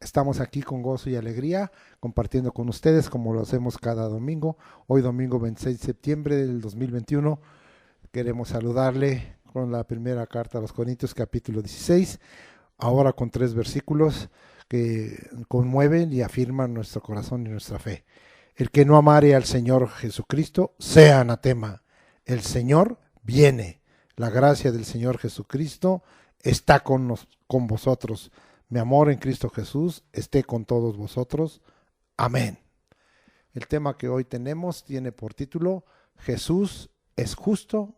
Estamos aquí con gozo y alegría, compartiendo con ustedes como lo hacemos cada domingo. Hoy domingo 26 de septiembre del 2021. Queremos saludarle con la primera carta a los Corintios, capítulo 16, ahora con 3 versículos que conmueven y afirman nuestro corazón y nuestra fe. El que no amare al Señor Jesucristo, sea anatema. El Señor viene. La gracia del Señor Jesucristo está con vosotros. Mi amor en Cristo Jesús esté con todos vosotros. Amén. El tema que hoy tenemos tiene por título Jesús es justo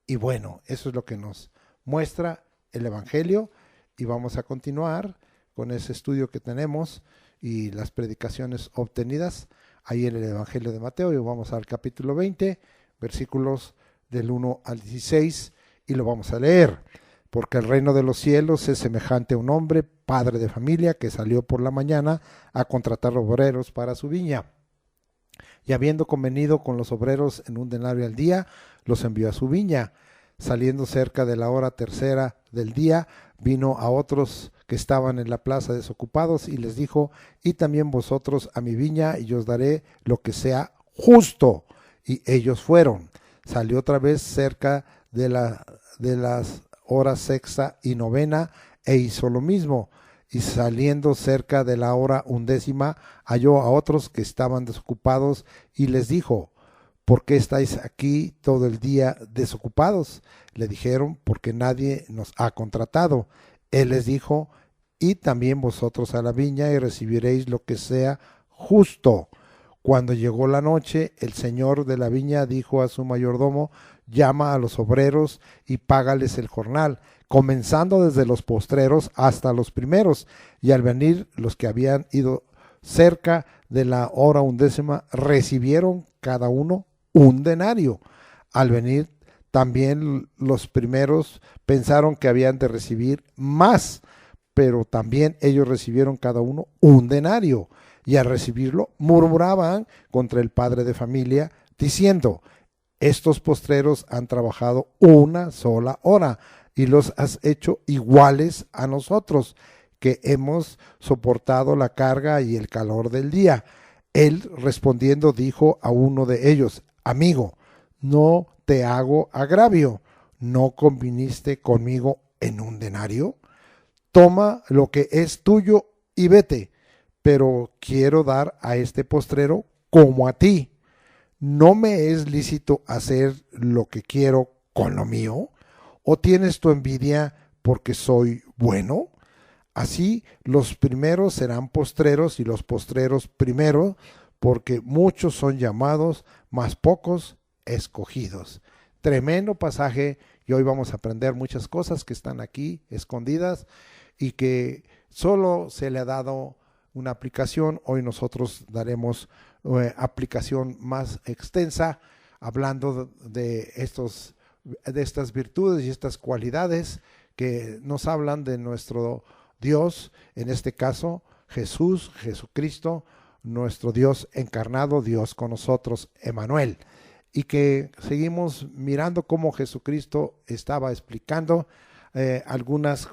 y bueno. Eso es lo que nos muestra el Evangelio y vamos a continuar con ese estudio que tenemos y las predicaciones obtenidas ahí en el Evangelio de Mateo. Y vamos al capítulo 20, versículos del 1 al 16 y lo vamos a leer. Porque el reino de los cielos es semejante a un hombre, padre de familia, que salió por la mañana a contratar obreros para su viña. Y habiendo convenido con los obreros en un denario al día, los envió a su viña. Saliendo cerca de la hora tercera del día, vino a otros que estaban en la plaza desocupados y les dijo: y también vosotros a mi viña, y yo os daré lo que sea justo. Y ellos fueron. Salió otra vez cerca de las hora sexta y novena, e hizo lo mismo. Y saliendo cerca de la hora 11, halló a otros que estaban desocupados y les dijo: ¿por qué estáis aquí todo el día desocupados? Le dijeron: porque nadie nos ha contratado. Él les dijo: y también vosotros a la viña, y recibiréis lo que sea justo. Cuando llegó la noche, el señor de la viña dijo a su mayordomo: llama a los obreros y págales el jornal, comenzando desde los postreros hasta los primeros. Y al venir los que habían ido cerca de la hora 11, recibieron cada uno un denario. Al venir también los primeros pensaron que habían de recibir más, pero también ellos recibieron cada uno un denario. Y al recibirlo murmuraban contra el padre de familia, diciendo: estos postreros han trabajado una sola hora y los has hecho iguales a nosotros, que hemos soportado la carga y el calor del día. Él respondiendo dijo a uno de ellos: amigo, no te hago agravio, ¿no conviniste conmigo en un denario? Toma lo que es tuyo y vete, pero quiero dar a este postrero como a ti. ¿No me es lícito hacer lo que quiero con lo mío? ¿O tienes tu envidia porque soy bueno? Así los primeros serán postreros y los postreros primeros, porque muchos son llamados, mas pocos escogidos. Tremendo pasaje, y hoy vamos a aprender muchas cosas que están aquí escondidas y que solo se le ha dado una aplicación. Hoy nosotros daremos aplicación más extensa, hablando de estas virtudes y estas cualidades que nos hablan de nuestro Dios, en este caso Jesucristo, nuestro Dios encarnado, Dios con nosotros, Emmanuel. Y que seguimos mirando cómo Jesucristo estaba explicando algunas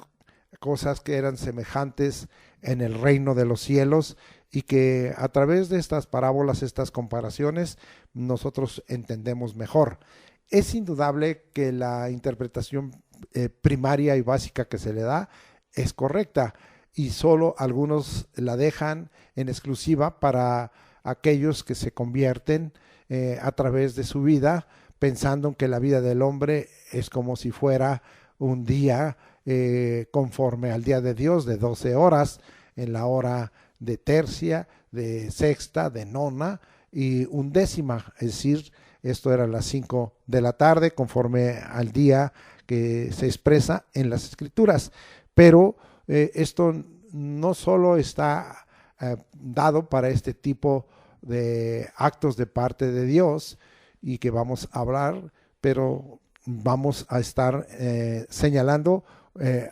cosas que eran semejantes en el reino de los cielos, y que a través de estas parábolas, estas comparaciones, nosotros entendemos mejor. Es indudable que la interpretación primaria y básica que se le da es correcta, y solo algunos la dejan en exclusiva para aquellos que se convierten a través de su vida, pensando que la vida del hombre es como si fuera un día conforme al día de Dios, de 12 horas, en la hora de tercia, de sexta, de nona y undécima, es decir, esto era las 5 de la tarde, conforme al día que se expresa en las Escrituras. Pero esto no solo está dado para este tipo de actos de parte de Dios, y que vamos a hablar, pero vamos a estar señalando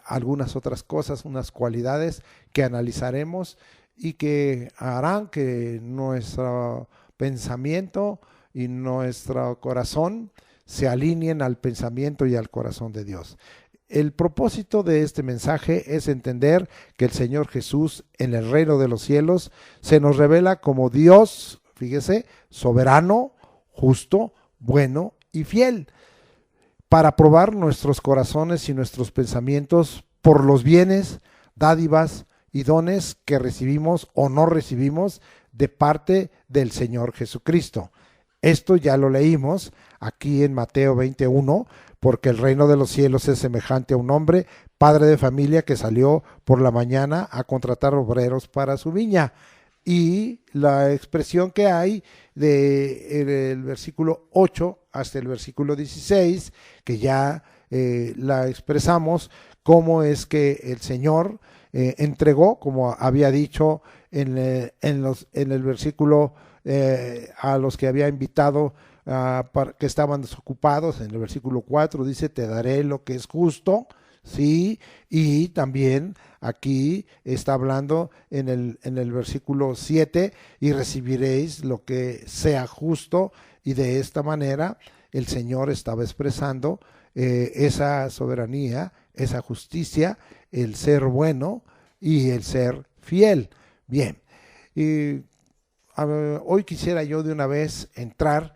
algunas otras cosas, unas cualidades que analizaremos y que harán que nuestro pensamiento y nuestro corazón se alineen al pensamiento y al corazón de Dios. El propósito de este mensaje es entender que el Señor Jesús en el reino de los cielos se nos revela como Dios, fíjese, soberano, justo, bueno y fiel, para probar nuestros corazones y nuestros pensamientos por los bienes, dádivas y dones que recibimos o no recibimos de parte del Señor Jesucristo. Esto ya lo leímos aquí en Mateo 21, porque el reino de los cielos es semejante a un hombre, padre de familia, que salió por la mañana a contratar obreros para su viña. Y la expresión que hay del versículo 8 hasta el versículo 16, que ya la expresamos, cómo es que el Señor entregó, como había dicho en el versículo a los que había invitado que estaban desocupados. En el versículo 4 dice: te daré lo que es justo, ¿sí? Y también aquí está hablando en el versículo 7: y recibiréis lo que sea justo. Y de esta manera el Señor estaba expresando esa soberanía, esa justicia, el ser bueno y el ser fiel. Bien, y hoy quisiera yo de una vez entrar,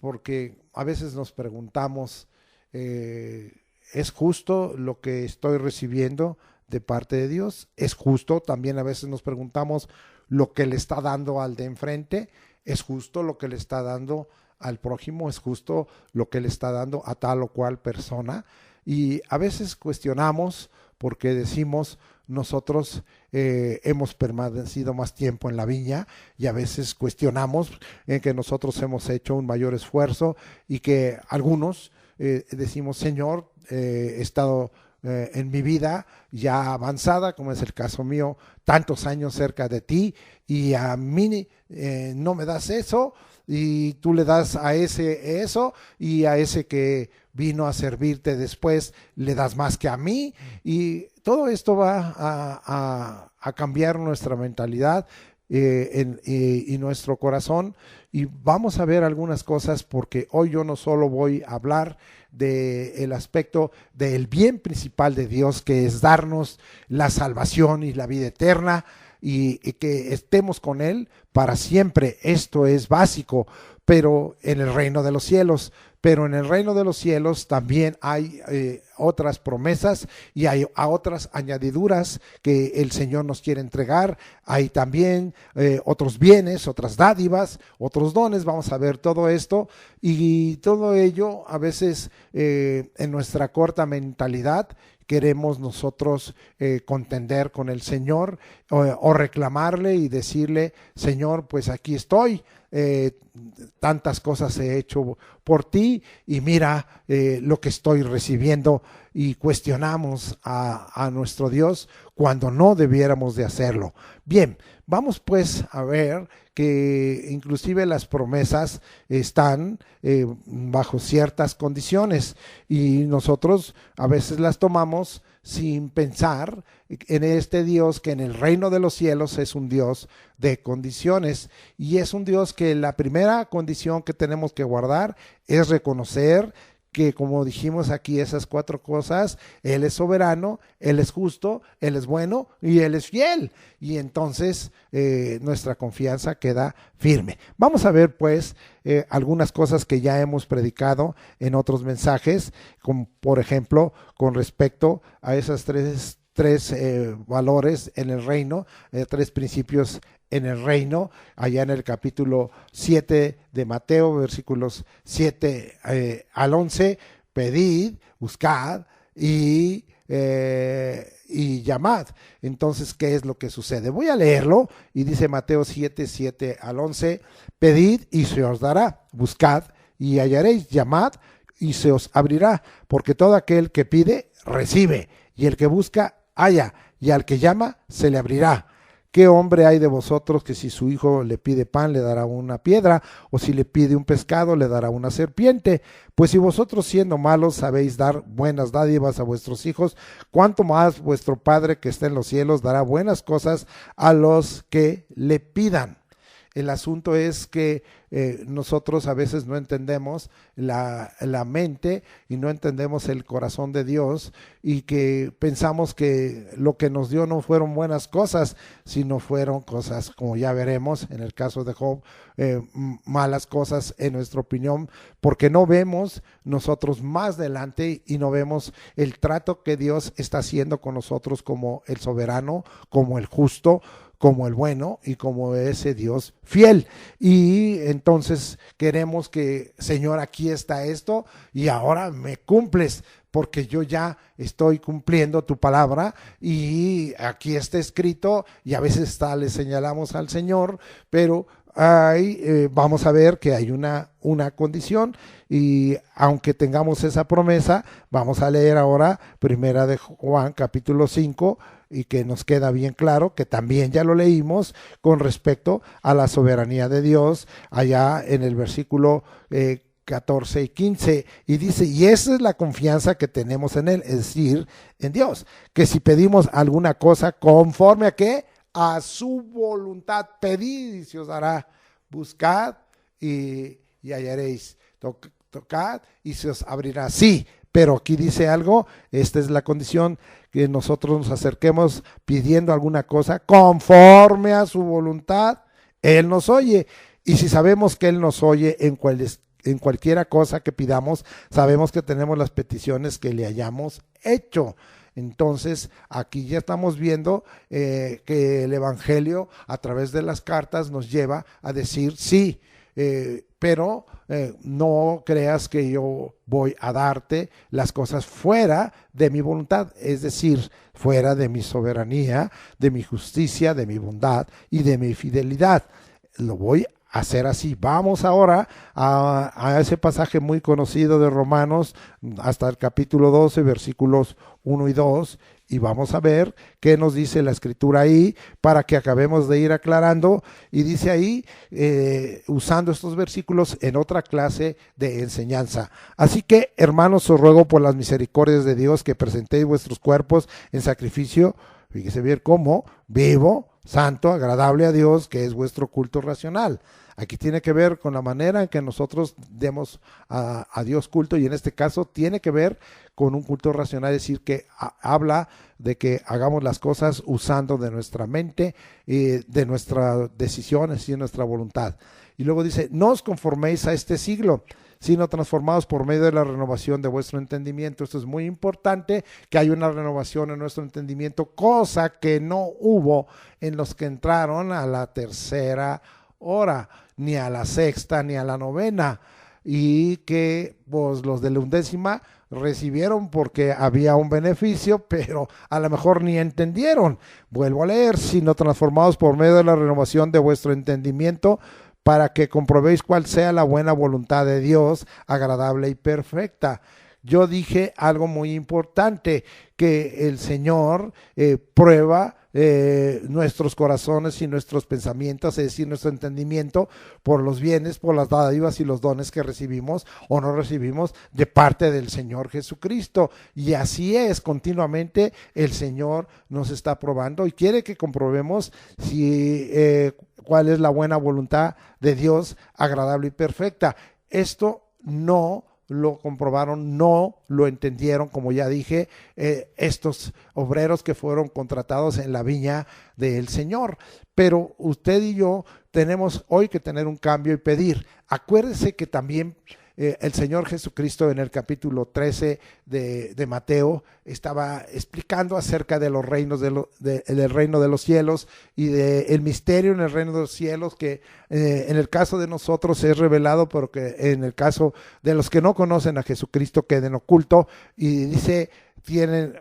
porque a veces nos preguntamos, ¿es justo lo que estoy recibiendo de parte de Dios? ¿Es justo? También a veces nos preguntamos lo que le está dando al de enfrente. ¿Es justo lo que le está dando al prójimo? ¿Es justo lo que le está dando a tal o cual persona? Y a veces cuestionamos porque decimos: nosotros hemos permanecido más tiempo en la viña, y a veces cuestionamos en que nosotros hemos hecho un mayor esfuerzo, y que algunos decimos: Señor, he estado en mi vida ya avanzada, como es el caso mío, tantos años cerca de ti, y a mí no me das eso, y tú le das a ese eso, y a ese que vino a servirte después le das más que a mí. Y todo esto va a cambiar nuestra mentalidad y nuestro corazón, y vamos a ver algunas cosas, porque hoy yo no solo voy a hablar del aspecto del bien principal de Dios, que es darnos la salvación y la vida eterna, y que estemos con Él para siempre. Esto es básico, pero en el reino de los cielos. Pero en el reino de los cielos también hay otras promesas, y hay otras añadiduras que el Señor nos quiere entregar. Hay también otros bienes, otras dádivas, otros dones. Vamos a ver todo esto, y todo ello a veces en nuestra corta mentalidad queremos nosotros contender con el Señor, o reclamarle y decirle: Señor, pues aquí estoy, tantas cosas he hecho por ti, y mira lo que estoy recibiendo. Y cuestionamos a nuestro Dios cuando no debiéramos de hacerlo. Bien, vamos pues a ver que inclusive las promesas están bajo ciertas condiciones, y nosotros a veces las tomamos sin pensar en este Dios que en el reino de los cielos es un Dios de condiciones, y es un Dios que la primera condición que tenemos que guardar es reconocer que, como dijimos aquí, esas cuatro cosas: Él es soberano, Él es justo, Él es bueno y Él es fiel. Y entonces nuestra confianza queda firme. Vamos a ver pues algunas cosas que ya hemos predicado en otros mensajes, como por ejemplo con respecto a esas tres valores en el reino, tres principios en el reino, allá en el capítulo 7 de Mateo, versículos 7 al 11: pedid, buscad y llamad. Entonces, ¿qué es lo que sucede? Voy a leerlo, y dice Mateo 7, 7 al 11: pedid y se os dará, buscad y hallaréis, llamad y se os abrirá, porque todo aquel que pide, recibe, y el que busca, halla, y al que llama, se le abrirá. ¿Qué hombre hay de vosotros que si su hijo le pide pan, le dará una piedra? ¿O si le pide un pescado, le dará una serpiente? Pues si vosotros, siendo malos, sabéis dar buenas dádivas a vuestros hijos, ¿cuánto más vuestro Padre que está en los cielos dará buenas cosas a los que le pidan? El asunto es que nosotros a veces no entendemos la mente y no entendemos el corazón de Dios, y que pensamos que lo que nos dio no fueron buenas cosas, sino fueron cosas, como ya veremos en el caso de Job, malas cosas en nuestra opinión, porque no vemos nosotros más adelante y no vemos el trato que Dios está haciendo con nosotros como el soberano, como el justo, como el bueno y como ese Dios fiel. Y entonces queremos que, Señor, aquí está esto y ahora me cumples, porque yo ya estoy cumpliendo tu palabra y aquí está escrito, y a veces le señalamos al Señor, pero vamos a ver que hay una condición, y aunque tengamos esa promesa, vamos a leer ahora Primera de Juan capítulo 5, y que nos queda bien claro, que también ya lo leímos con respecto a la soberanía de Dios, allá en el versículo 14 y 15, y dice, y esa es la confianza que tenemos en Él, es decir, en Dios, que si pedimos alguna cosa conforme a ¿qué? A su voluntad, pedid y se os dará, buscad y hallaréis, tocad y se os abrirá. Sí, pero aquí dice algo, esta es la condición, que nosotros nos acerquemos pidiendo alguna cosa conforme a su voluntad, Él nos oye, y si sabemos que Él nos oye en cualquiera cosa que pidamos, sabemos que tenemos las peticiones que le hayamos hecho. Entonces aquí ya estamos viendo que el Evangelio a través de las cartas nos lleva a decir sí, pero no creas que yo voy a darte las cosas fuera de mi voluntad, es decir, fuera de mi soberanía, de mi justicia, de mi bondad y de mi fidelidad. Lo voy a hacer así. Vamos ahora a ese pasaje muy conocido de Romanos, hasta el capítulo 12, versículos 1 y 2, y vamos a ver qué nos dice la escritura ahí, para que acabemos de ir aclarando. Y dice ahí, usando estos versículos en otra clase de enseñanza: así que, hermanos, os ruego por las misericordias de Dios que presentéis vuestros cuerpos en sacrificio, fíjese bien cómo, vivo, santo, agradable a Dios, que es vuestro culto racional. Aquí tiene que ver con la manera en que nosotros demos a Dios culto, y en este caso tiene que ver con un culto racional, es decir, que habla de que hagamos las cosas usando de nuestra mente, de nuestras decisiones y de nuestra voluntad. Y luego dice, no os conforméis a este siglo, sino transformados por medio de la renovación de vuestro entendimiento. Esto es muy importante, que hay una renovación en nuestro entendimiento, cosa que no hubo en los que entraron a la tercera hora, ni a la sexta, ni a la novena, y que pues los de la undécima recibieron porque había un beneficio, pero a lo mejor ni entendieron. Vuelvo a leer, sino transformados por medio de la renovación de vuestro entendimiento, para que comprobéis cuál sea la buena voluntad de Dios, agradable y perfecta. Yo dije algo muy importante, que el Señor prueba nuestros corazones y nuestros pensamientos, es decir, nuestro entendimiento, por los bienes, por las dádivas y los dones que recibimos o no recibimos de parte del Señor Jesucristo. Y así es, continuamente el Señor nos está probando y quiere que comprobemos si cuál es la buena voluntad de Dios, agradable y perfecta. Esto no lo comprobaron, no lo entendieron, como ya dije, estos obreros que fueron contratados en la viña del Señor. Pero usted y yo tenemos hoy que tener un cambio y pedir. Acuérdese que también el Señor Jesucristo en el capítulo 13 de Mateo estaba explicando acerca de los reinos del reino de los cielos y del misterio en el reino de los cielos, que en el caso de nosotros es revelado, pero que en el caso de los que no conocen a Jesucristo queda en oculto. Y dice, tienen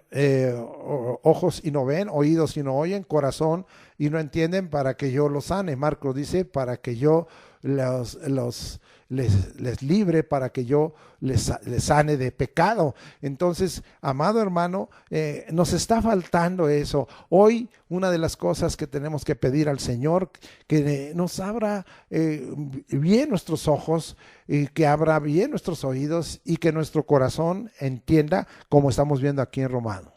ojos y no ven, oídos y no oyen, corazón y no entienden, para que yo los sane. Marcos dice, para que yo les libre, para que yo les sane de pecado. Entonces, amado hermano, nos está faltando eso. Hoy una de las cosas que tenemos que pedir al Señor, que nos abra bien nuestros ojos, y que abra bien nuestros oídos, y que nuestro corazón entienda, como estamos viendo aquí en Romano.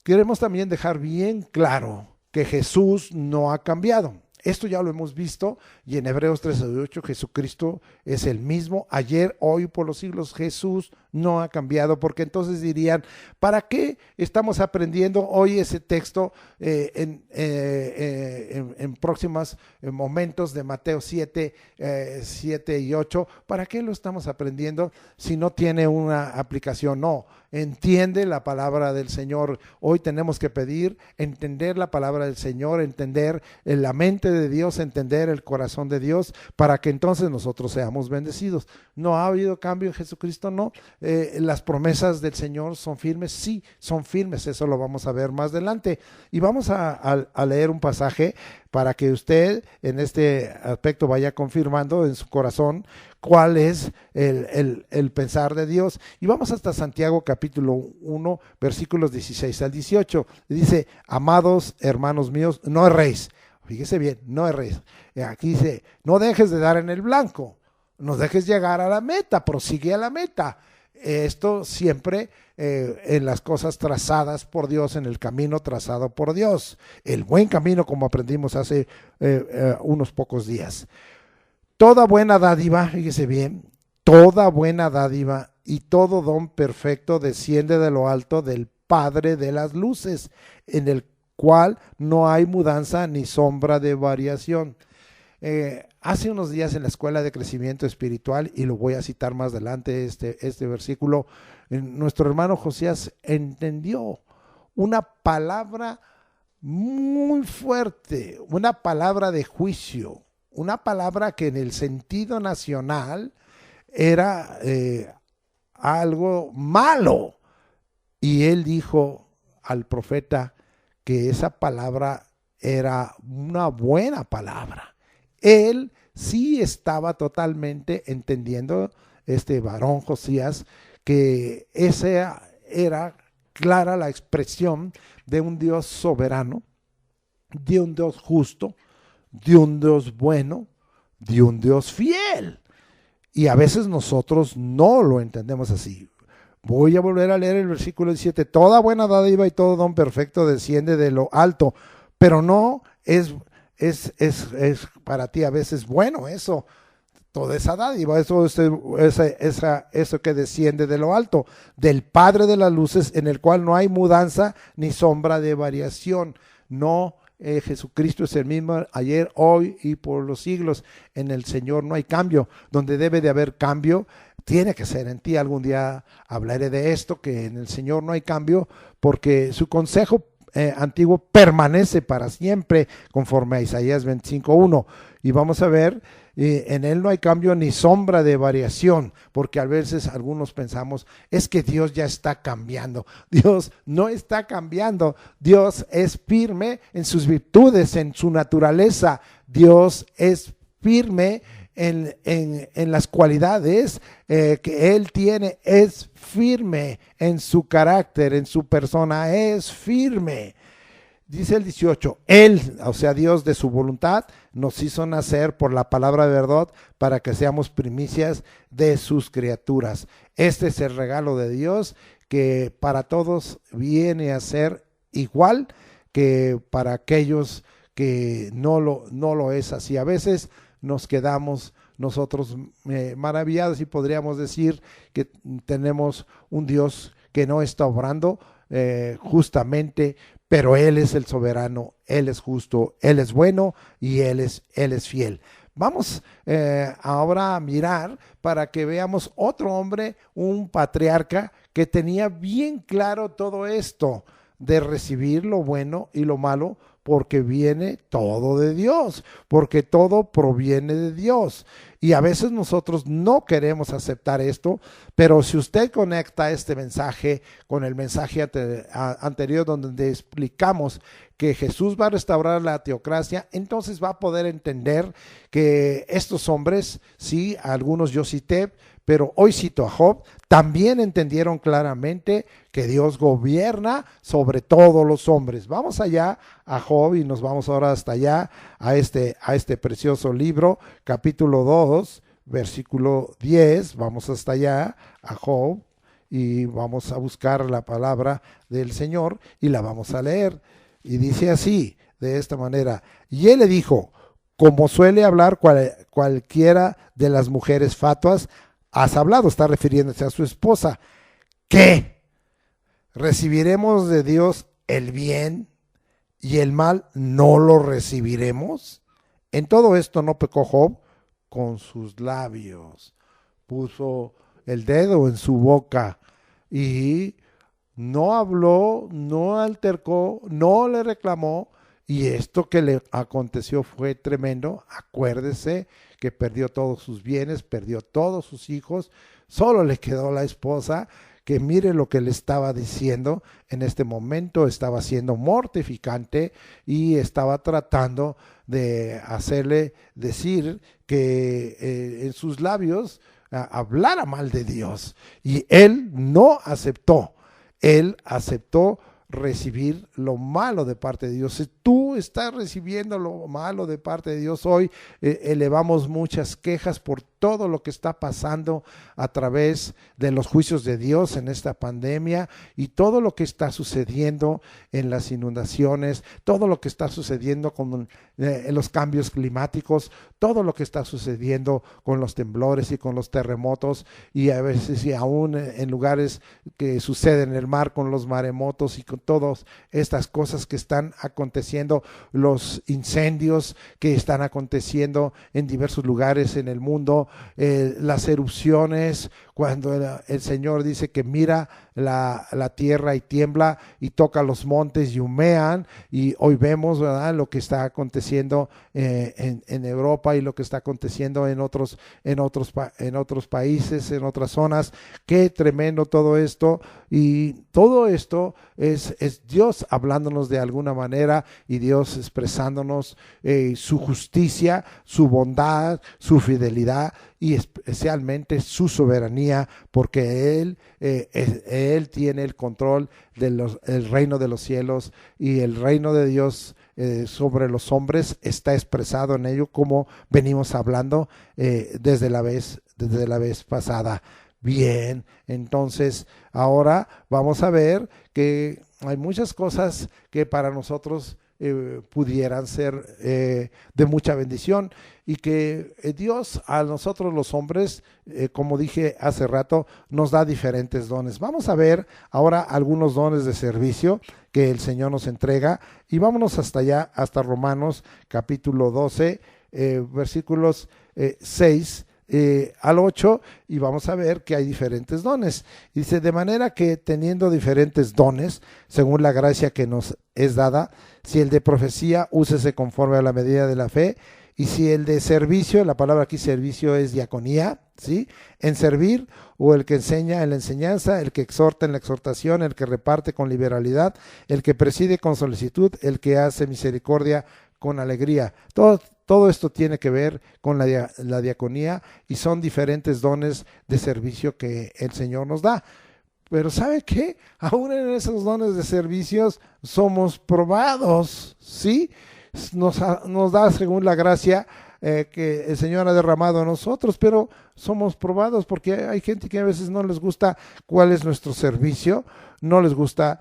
Queremos también dejar bien claro que Jesús no ha cambiado. Esto ya lo hemos visto, y en Hebreos 13:8 Jesucristo es el mismo ayer, hoy, por los siglos. Jesús no ha cambiado, porque entonces dirían, ¿para qué estamos aprendiendo hoy ese texto en próximos momentos de Mateo 7 y 8? ¿Para qué lo estamos aprendiendo si no tiene una aplicación? No, entiende la palabra del Señor. Hoy tenemos que pedir, entender la palabra del Señor, entender la mente de Dios, entender el corazón de Dios, para que entonces nosotros seamos bendecidos. ¿No ha habido cambio en Jesucristo? No. Las promesas del Señor son firmes, sí, son firmes. Eso lo vamos a ver más adelante. Y vamos a leer un pasaje para que usted en este aspecto vaya confirmando en su corazón cuál es el pensar de Dios. Y vamos hasta Santiago capítulo 1, versículos 16 al 18. Dice, amados hermanos míos, no erréis. Fíjese bien, no erréis. Aquí dice, no dejes de dar en el blanco, no dejes llegar a la meta, prosigue a la meta. Esto siempre en las cosas trazadas por Dios, en el camino trazado por Dios, el buen camino, como aprendimos hace unos pocos días. Toda buena dádiva, fíjese bien, toda buena dádiva y todo don perfecto desciende de lo alto del Padre de las luces, en el cual no hay mudanza ni sombra de variación. Hace unos días en la escuela de crecimiento espiritual, y lo voy a citar más adelante, este versículo, nuestro hermano Josías entendió una palabra muy fuerte, una palabra de juicio, una palabra que en el sentido nacional era algo malo. Y él dijo al profeta que esa palabra era una buena palabra. Él sí estaba totalmente entendiendo, este varón Josías, que esa era clara la expresión de un Dios soberano, de un Dios justo, de un Dios bueno, de un Dios fiel. Y a veces nosotros no lo entendemos así. Voy a volver a leer el versículo 17. Toda buena dádiva y todo don perfecto desciende de lo alto, pero no es para ti a veces bueno eso, toda esa dádiva, eso que desciende de lo alto, del Padre de las luces, en el cual no hay mudanza ni sombra de variación. No, Jesucristo es el mismo ayer, hoy y por los siglos. En el Señor no hay cambio. Donde debe de haber cambio, tiene que ser en ti. Algún día hablaré de esto, que en el Señor no hay cambio, porque su consejo antiguo permanece para siempre, conforme a Isaías 25:1. Y vamos a ver, en él no hay cambio ni sombra de variación, porque a veces algunos pensamos, es que Dios ya está cambiando. Dios no está cambiando. Dios es firme en sus virtudes, en su naturaleza. Dios es firme en las cualidades que Él tiene, es firme en su carácter, en su persona, es firme. Dice el 18, Él, o sea Dios de su voluntad, nos hizo nacer por la palabra de verdad para que seamos primicias de sus criaturas. Este es el regalo de Dios, que para todos viene a ser igual que para aquellos que no lo es así. A veces nos quedamos nosotros maravillados y podríamos decir que tenemos un Dios que no está obrando justamente, pero Él es el soberano, Él es justo, Él es bueno y Él es fiel. Vamos ahora a mirar para que veamos otro hombre, un patriarca que tenía bien claro todo esto de recibir lo bueno y lo malo, porque viene todo de Dios, porque todo proviene de Dios. Y a veces nosotros no queremos aceptar esto, pero si usted conecta este mensaje con el mensaje anterior, donde explicamos que Jesús va a restaurar la teocracia, entonces va a poder entender que estos hombres, sí, algunos yo cité, pero hoy cito a Job, también entendieron claramente que Dios gobierna sobre todos los hombres. Vamos allá a Job y nos vamos ahora hasta allá a este precioso libro, capítulo 2, versículo 10. Vamos hasta allá a Job y vamos a buscar la palabra del Señor y la vamos a leer. Y dice así, de esta manera, y él le dijo, como suele hablar cualquiera de las mujeres fatuas, has hablado, está refiriéndose a su esposa. ¿Qué? ¿Recibiremos de Dios el bien y el mal no lo recibiremos? En todo esto no pecó Job con sus labios, puso el dedo en su boca y no habló, no altercó, no le reclamó, y esto que le aconteció fue tremendo. Acuérdese que perdió todos sus bienes, perdió todos sus hijos, solo le quedó la esposa, que mire lo que le estaba diciendo en este momento, estaba siendo mortificante y estaba tratando de hacerle decir que en sus labios hablara mal de Dios, y él no aceptó, él aceptó recibir lo malo de parte de Dios. Si tú estás recibiendo lo malo de parte de Dios hoy, elevamos muchas quejas por todo lo que está pasando a través de los juicios de Dios en esta pandemia y todo lo que está sucediendo en las inundaciones, todo lo que está sucediendo con los cambios climáticos, todo lo que está sucediendo con los temblores y con los terremotos, y a veces y aún en lugares que suceden en el mar con los maremotos y con todas estas cosas que están aconteciendo, los incendios que están aconteciendo en diversos lugares en el mundo, las erupciones, cuando el Señor dice que mira la tierra y tiembla y toca los montes y humean, y hoy vemos, ¿verdad?, lo que está aconteciendo en Europa y lo que está aconteciendo en otros países, en otras zonas. Qué tremendo todo esto, y todo esto es Dios hablándonos de alguna manera, y Dios expresándonos su justicia, su bondad, su fidelidad y especialmente su soberanía, porque Él tiene el control del reino de los cielos, y el reino de Dios sobre los hombres está expresado en ello, como venimos hablando desde la vez pasada. Bien, entonces ahora vamos a ver que hay muchas cosas que para nosotros pudieran ser de mucha bendición, y que Dios a nosotros los hombres, como dije hace rato, nos da diferentes dones. Vamos a ver ahora algunos dones de servicio que el Señor nos entrega, y vámonos hasta allá, hasta Romanos capítulo 12, versículos 6 al 8, y vamos a ver que hay diferentes dones. Dice: de manera que teniendo diferentes dones, según la gracia que nos es dada, si el de profecía, úsese conforme a la medida de la fe, y si el de servicio, la palabra aquí servicio es diaconía, ¿sí?, en servir, o el que enseña en la enseñanza, el que exhorta en la exhortación, el que reparte con liberalidad, el que preside con solicitud, el que hace misericordia con alegría. Todo esto tiene que ver con la diaconía, y son diferentes dones de servicio que el Señor nos da. Pero ¿sabe qué? Aún en esos dones de servicios somos probados, ¿sí? Nos da según la gracia que el Señor ha derramado a nosotros, pero somos probados porque hay gente que a veces no les gusta cuál es nuestro servicio, no les gusta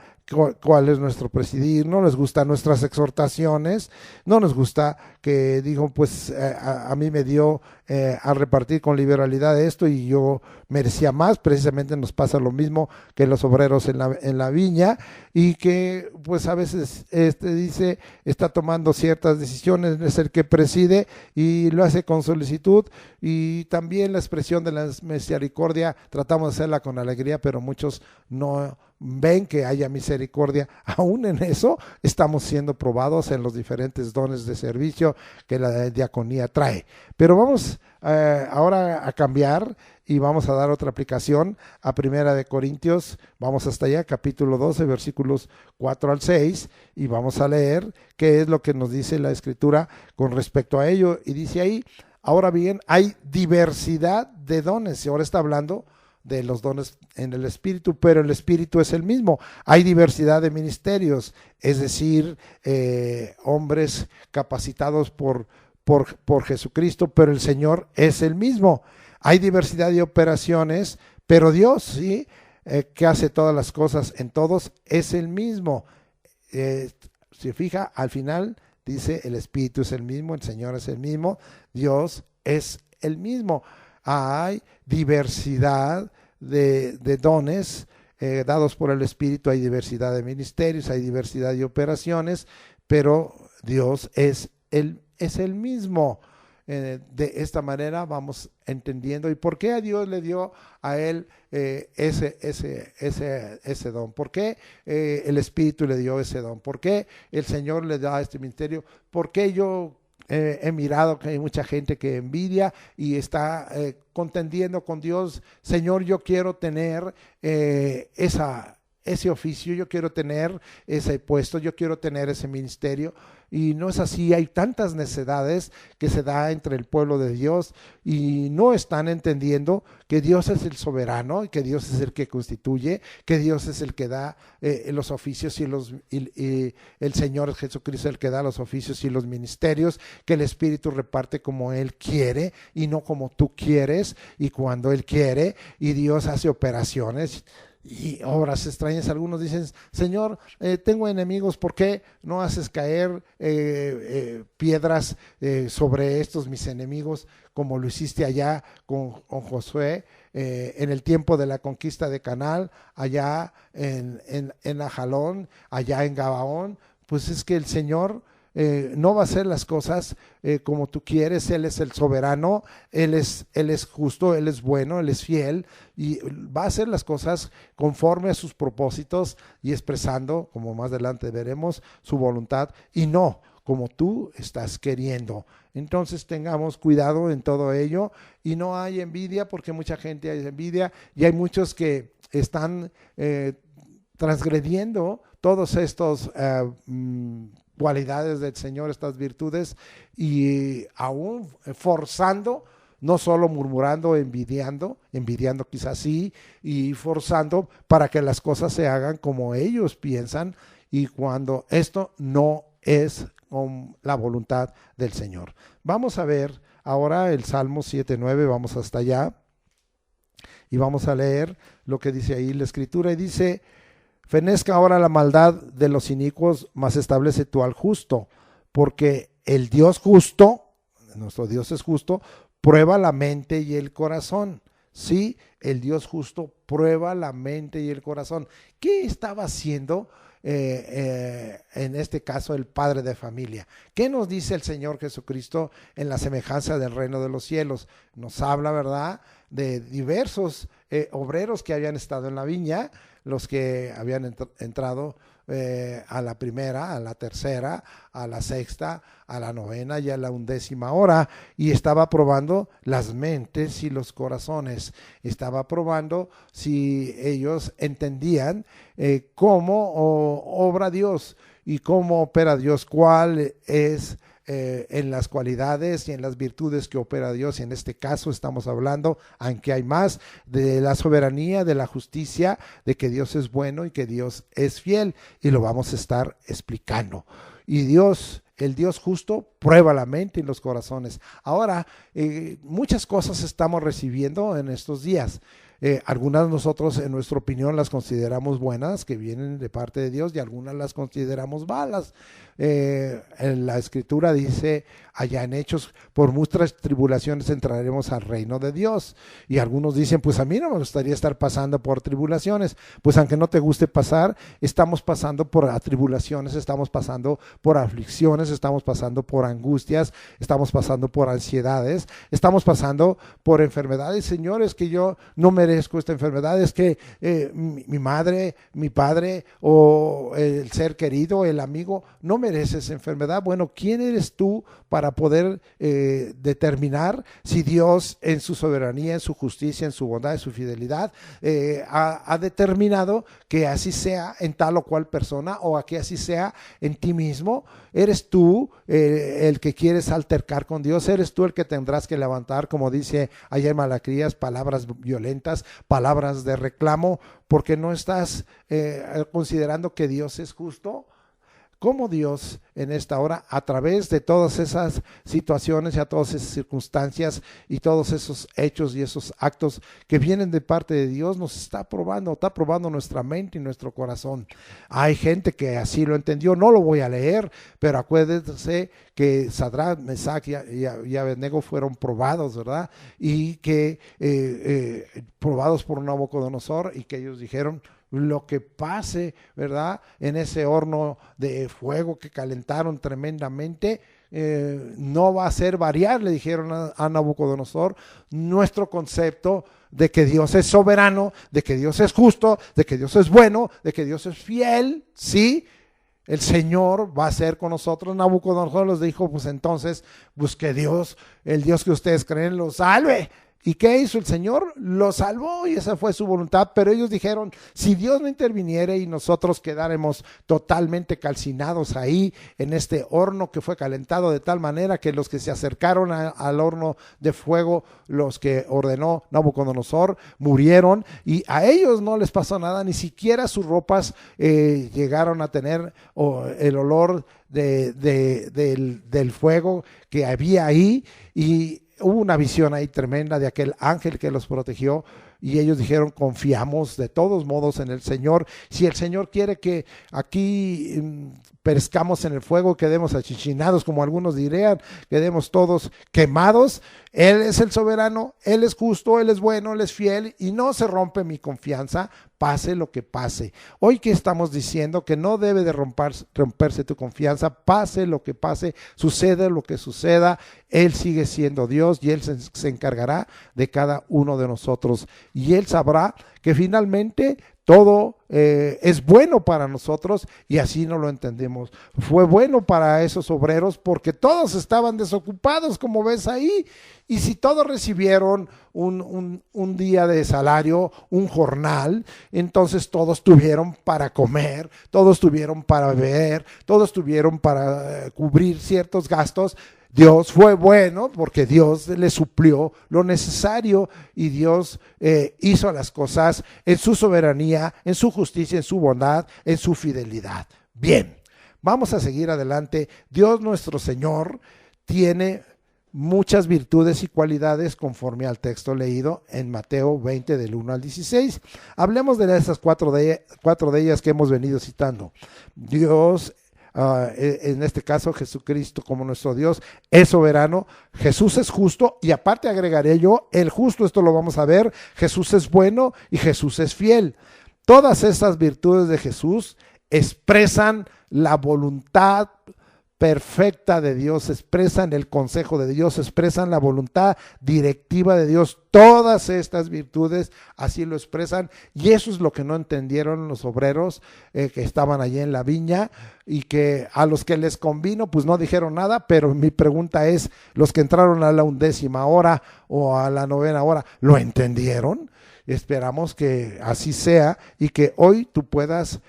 cuál es nuestro presidir, no les gusta nuestras exhortaciones, no les gusta que digo, pues a mí me dio a repartir con liberalidad esto y yo merecía más. Precisamente nos pasa lo mismo que los obreros en la viña, y que pues a veces dice, está tomando ciertas decisiones, es el que preside y lo hace con solicitud, y también la expresión de la misericordia tratamos de hacerla con alegría, pero muchos no ven que haya misericordia. Aún en eso estamos siendo probados en los diferentes dones de servicio que la diaconía trae. Pero vamos ahora a cambiar y vamos a dar otra aplicación a Primera de Corintios. Vamos hasta allá, capítulo 12, versículos 4 al 6, y vamos a leer qué es lo que nos dice la Escritura con respecto a ello. Y dice ahí: ahora bien, hay diversidad de dones. Y ahora está hablando de los dones en el Espíritu, pero el Espíritu es el mismo. Hay diversidad de ministerios, es decir, hombres capacitados por Jesucristo, pero el Señor es el mismo. Hay diversidad de operaciones, pero Dios, ¿sí?, que hace todas las cosas en todos, es el mismo. Se fija, al final dice el Espíritu es el mismo, el Señor es el mismo, Dios es el mismo. Hay diversidad de dones dados por el Espíritu, hay diversidad de ministerios, hay diversidad de operaciones, pero Dios es el mismo. De esta manera vamos entendiendo y por qué a Dios le dio a él ese don, por qué el Espíritu le dio ese don, por qué el Señor le da este ministerio, por qué yo he mirado que hay mucha gente que envidia y está contendiendo con Dios. Señor, yo quiero tener ese oficio, yo quiero tener ese puesto, yo quiero tener ese ministerio, y no es así. Hay tantas necedades que se da entre el pueblo de Dios y no están entendiendo que Dios es el soberano, que Dios es el que constituye, que Dios es el que da los oficios y el Señor Jesucristo es el que da los oficios y los ministerios, que el Espíritu reparte como Él quiere y no como tú quieres y cuando Él quiere, y Dios hace operaciones y obras extrañas. Algunos dicen, Señor, tengo enemigos, ¿por qué no haces caer piedras sobre estos mis enemigos, como lo hiciste allá con Josué en el tiempo de la conquista de Canaán, allá en Ajalón, allá en Gabaón? Pues es que el Señor no va a hacer las cosas como tú quieres. Él es el soberano, él es justo, Él es bueno, Él es fiel, y va a hacer las cosas conforme a sus propósitos y expresando, como más adelante veremos, su voluntad y no como tú estás queriendo. Entonces tengamos cuidado en todo ello y no hay envidia, porque mucha gente hay envidia y hay muchos que están transgrediendo todos estos cualidades del Señor, estas virtudes, y aún forzando, no solo murmurando, envidiando quizás sí, y forzando para que las cosas se hagan como ellos piensan, y cuando esto no es con la voluntad del Señor. Vamos a ver ahora el Salmo 7:9, vamos hasta allá, y vamos a leer lo que dice ahí la Escritura, y dice: fenezca ahora la maldad de los inicuos, mas establece tú al justo, porque el Dios justo, nuestro Dios es justo, prueba la mente y el corazón. Sí, el Dios justo prueba la mente y el corazón. ¿Qué estaba haciendo en este caso el padre de familia? ¿Qué nos dice el Señor Jesucristo en la semejanza del reino de los cielos? Nos habla, ¿verdad?, de diversos obreros que habían estado en la viña, los que habían entrado a la primera, a la tercera, a la sexta, a la novena y a la 11ª hora, y estaba probando las mentes y los corazones, estaba probando si ellos entendían cómo obra Dios y cómo opera Dios, cuál es en las cualidades y en las virtudes que opera Dios. Y en este caso estamos hablando, aunque hay más, de la soberanía, de la justicia, de que Dios es bueno y que Dios es fiel, y lo vamos a estar explicando. Y Dios, el Dios justo, prueba la mente y los corazones. Ahora, muchas cosas estamos recibiendo en estos días. Algunas nosotros en nuestra opinión las consideramos buenas, que vienen de parte de Dios, y algunas las consideramos malas. En la Escritura dice allá en Hechos: por muchas tribulaciones entraremos al reino de Dios. Y algunos dicen: pues a mí no me gustaría estar pasando por tribulaciones. Pues aunque no te guste pasar, estamos pasando por tribulaciones, estamos pasando por aflicciones, estamos pasando por angustias, estamos pasando por ansiedades, estamos pasando por enfermedades. Señores, que yo no merezco esta enfermedad, es que mi madre, mi padre o el ser querido, el amigo, no merece esa enfermedad. Bueno, ¿quién eres tú para poder determinar si Dios, en su soberanía, en su justicia, en su bondad, en su fidelidad, ha determinado que así sea en tal o cual persona, o a que así sea en ti mismo? ¿Eres tú el que quieres altercar con Dios? ¿Eres tú el que tendrás que levantar, como dice ayer en Malaquías, palabras violentas, palabras de reclamo, porque no estás considerando que Dios es justo? cómo Dios en esta hora, a través de todas esas situaciones y a todas esas circunstancias y todos esos hechos y esos actos que vienen de parte de Dios, nos está probando nuestra mente y nuestro corazón. Hay gente que así lo entendió, no lo voy a leer, pero acuérdense que Sadrach, Mesach y Abednego fueron probados, ¿verdad? Y que probados por Nabucodonosor, y que ellos dijeron: lo que pase, ¿verdad?, en ese horno de fuego que calentaron tremendamente, no va a ser variar, le dijeron a Nabucodonosor, nuestro concepto de que Dios es soberano, de que Dios es justo, de que Dios es bueno, de que Dios es fiel, ¿sí? El Señor va a ser con nosotros. Nabucodonosor les dijo: pues entonces, pues que Dios, el Dios que ustedes creen, los salve. ¿Y qué hizo el Señor? Lo salvó, y esa fue su voluntad. Pero ellos dijeron: si Dios no interviniera y nosotros quedáramos totalmente calcinados ahí en este horno que fue calentado de tal manera que los que se acercaron al horno de fuego, los que ordenó Nabucodonosor, murieron, y a ellos no les pasó nada, ni siquiera sus ropas llegaron a tener el olor del fuego que había ahí. Y hubo una visión ahí tremenda de aquel ángel que los protegió, y ellos dijeron: confiamos de todos modos en el Señor. Si el Señor quiere que aquí perezcamos en el fuego, quedemos achichinados, como algunos dirían, quedemos todos quemados, Él es el soberano, Él es justo, Él es bueno, Él es fiel, y no se rompe mi confianza, pase lo que pase. Hoy que estamos diciendo que no debe de romperse tu confianza, pase lo que pase, suceda lo que suceda, Él sigue siendo Dios, y Él se encargará de cada uno de nosotros, y Él sabrá que finalmente todo es bueno para nosotros, y así no lo entendemos. Fue bueno para esos obreros porque todos estaban desocupados, como ves ahí, y si todos recibieron un día de salario, un jornal, entonces todos tuvieron para comer, todos tuvieron para beber, todos tuvieron para cubrir ciertos gastos. Dios fue bueno porque Dios le suplió lo necesario, y Dios hizo las cosas en su soberanía, en su justicia, en su bondad, en su fidelidad. Bien, vamos a seguir adelante. Dios nuestro Señor tiene muchas virtudes y cualidades conforme al texto leído en Mateo 20 del 1 al 16. Hablemos de esas cuatro de ellas que hemos venido citando. Dios, en este caso Jesucristo como nuestro Dios, es soberano. Jesús es justo, y aparte agregaré yo, el justo, esto lo vamos a ver, Jesús es bueno y Jesús es fiel. Todas estas virtudes de Jesús expresan la voluntad perfecta de Dios, expresan el consejo de Dios, expresan la voluntad directiva de Dios. Todas estas virtudes así lo expresan, y eso es lo que no entendieron los obreros que estaban allí en la viña, y que a los que les convino pues no dijeron nada. Pero mi pregunta es: los que entraron a la 11ª hora o a la 9ª hora, ¿lo entendieron? Esperamos que así sea, y que hoy tú puedas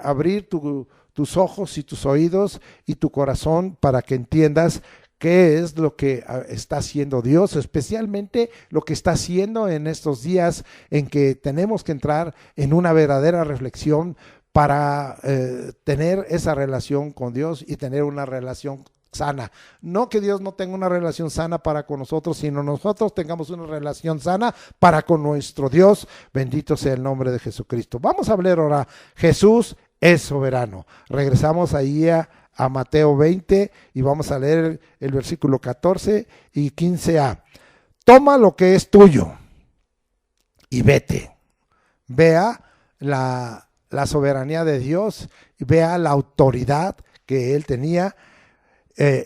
abrir tus ojos y tus oídos y tu corazón para que entiendas qué es lo que está haciendo Dios, especialmente lo que está haciendo en estos días en que tenemos que entrar en una verdadera reflexión para tener esa relación con Dios y tener una relación sana. No que Dios no tenga una relación sana para con nosotros, sino nosotros tengamos una relación sana para con nuestro Dios. Bendito sea el nombre de Jesucristo. Vamos a hablar ahora. Jesús es soberano. Regresamos ahí a Mateo 20 y vamos a leer el versículo 14 y 15a. Toma lo que es tuyo y vete. Vea la soberanía de Dios, vea la autoridad que Él tenía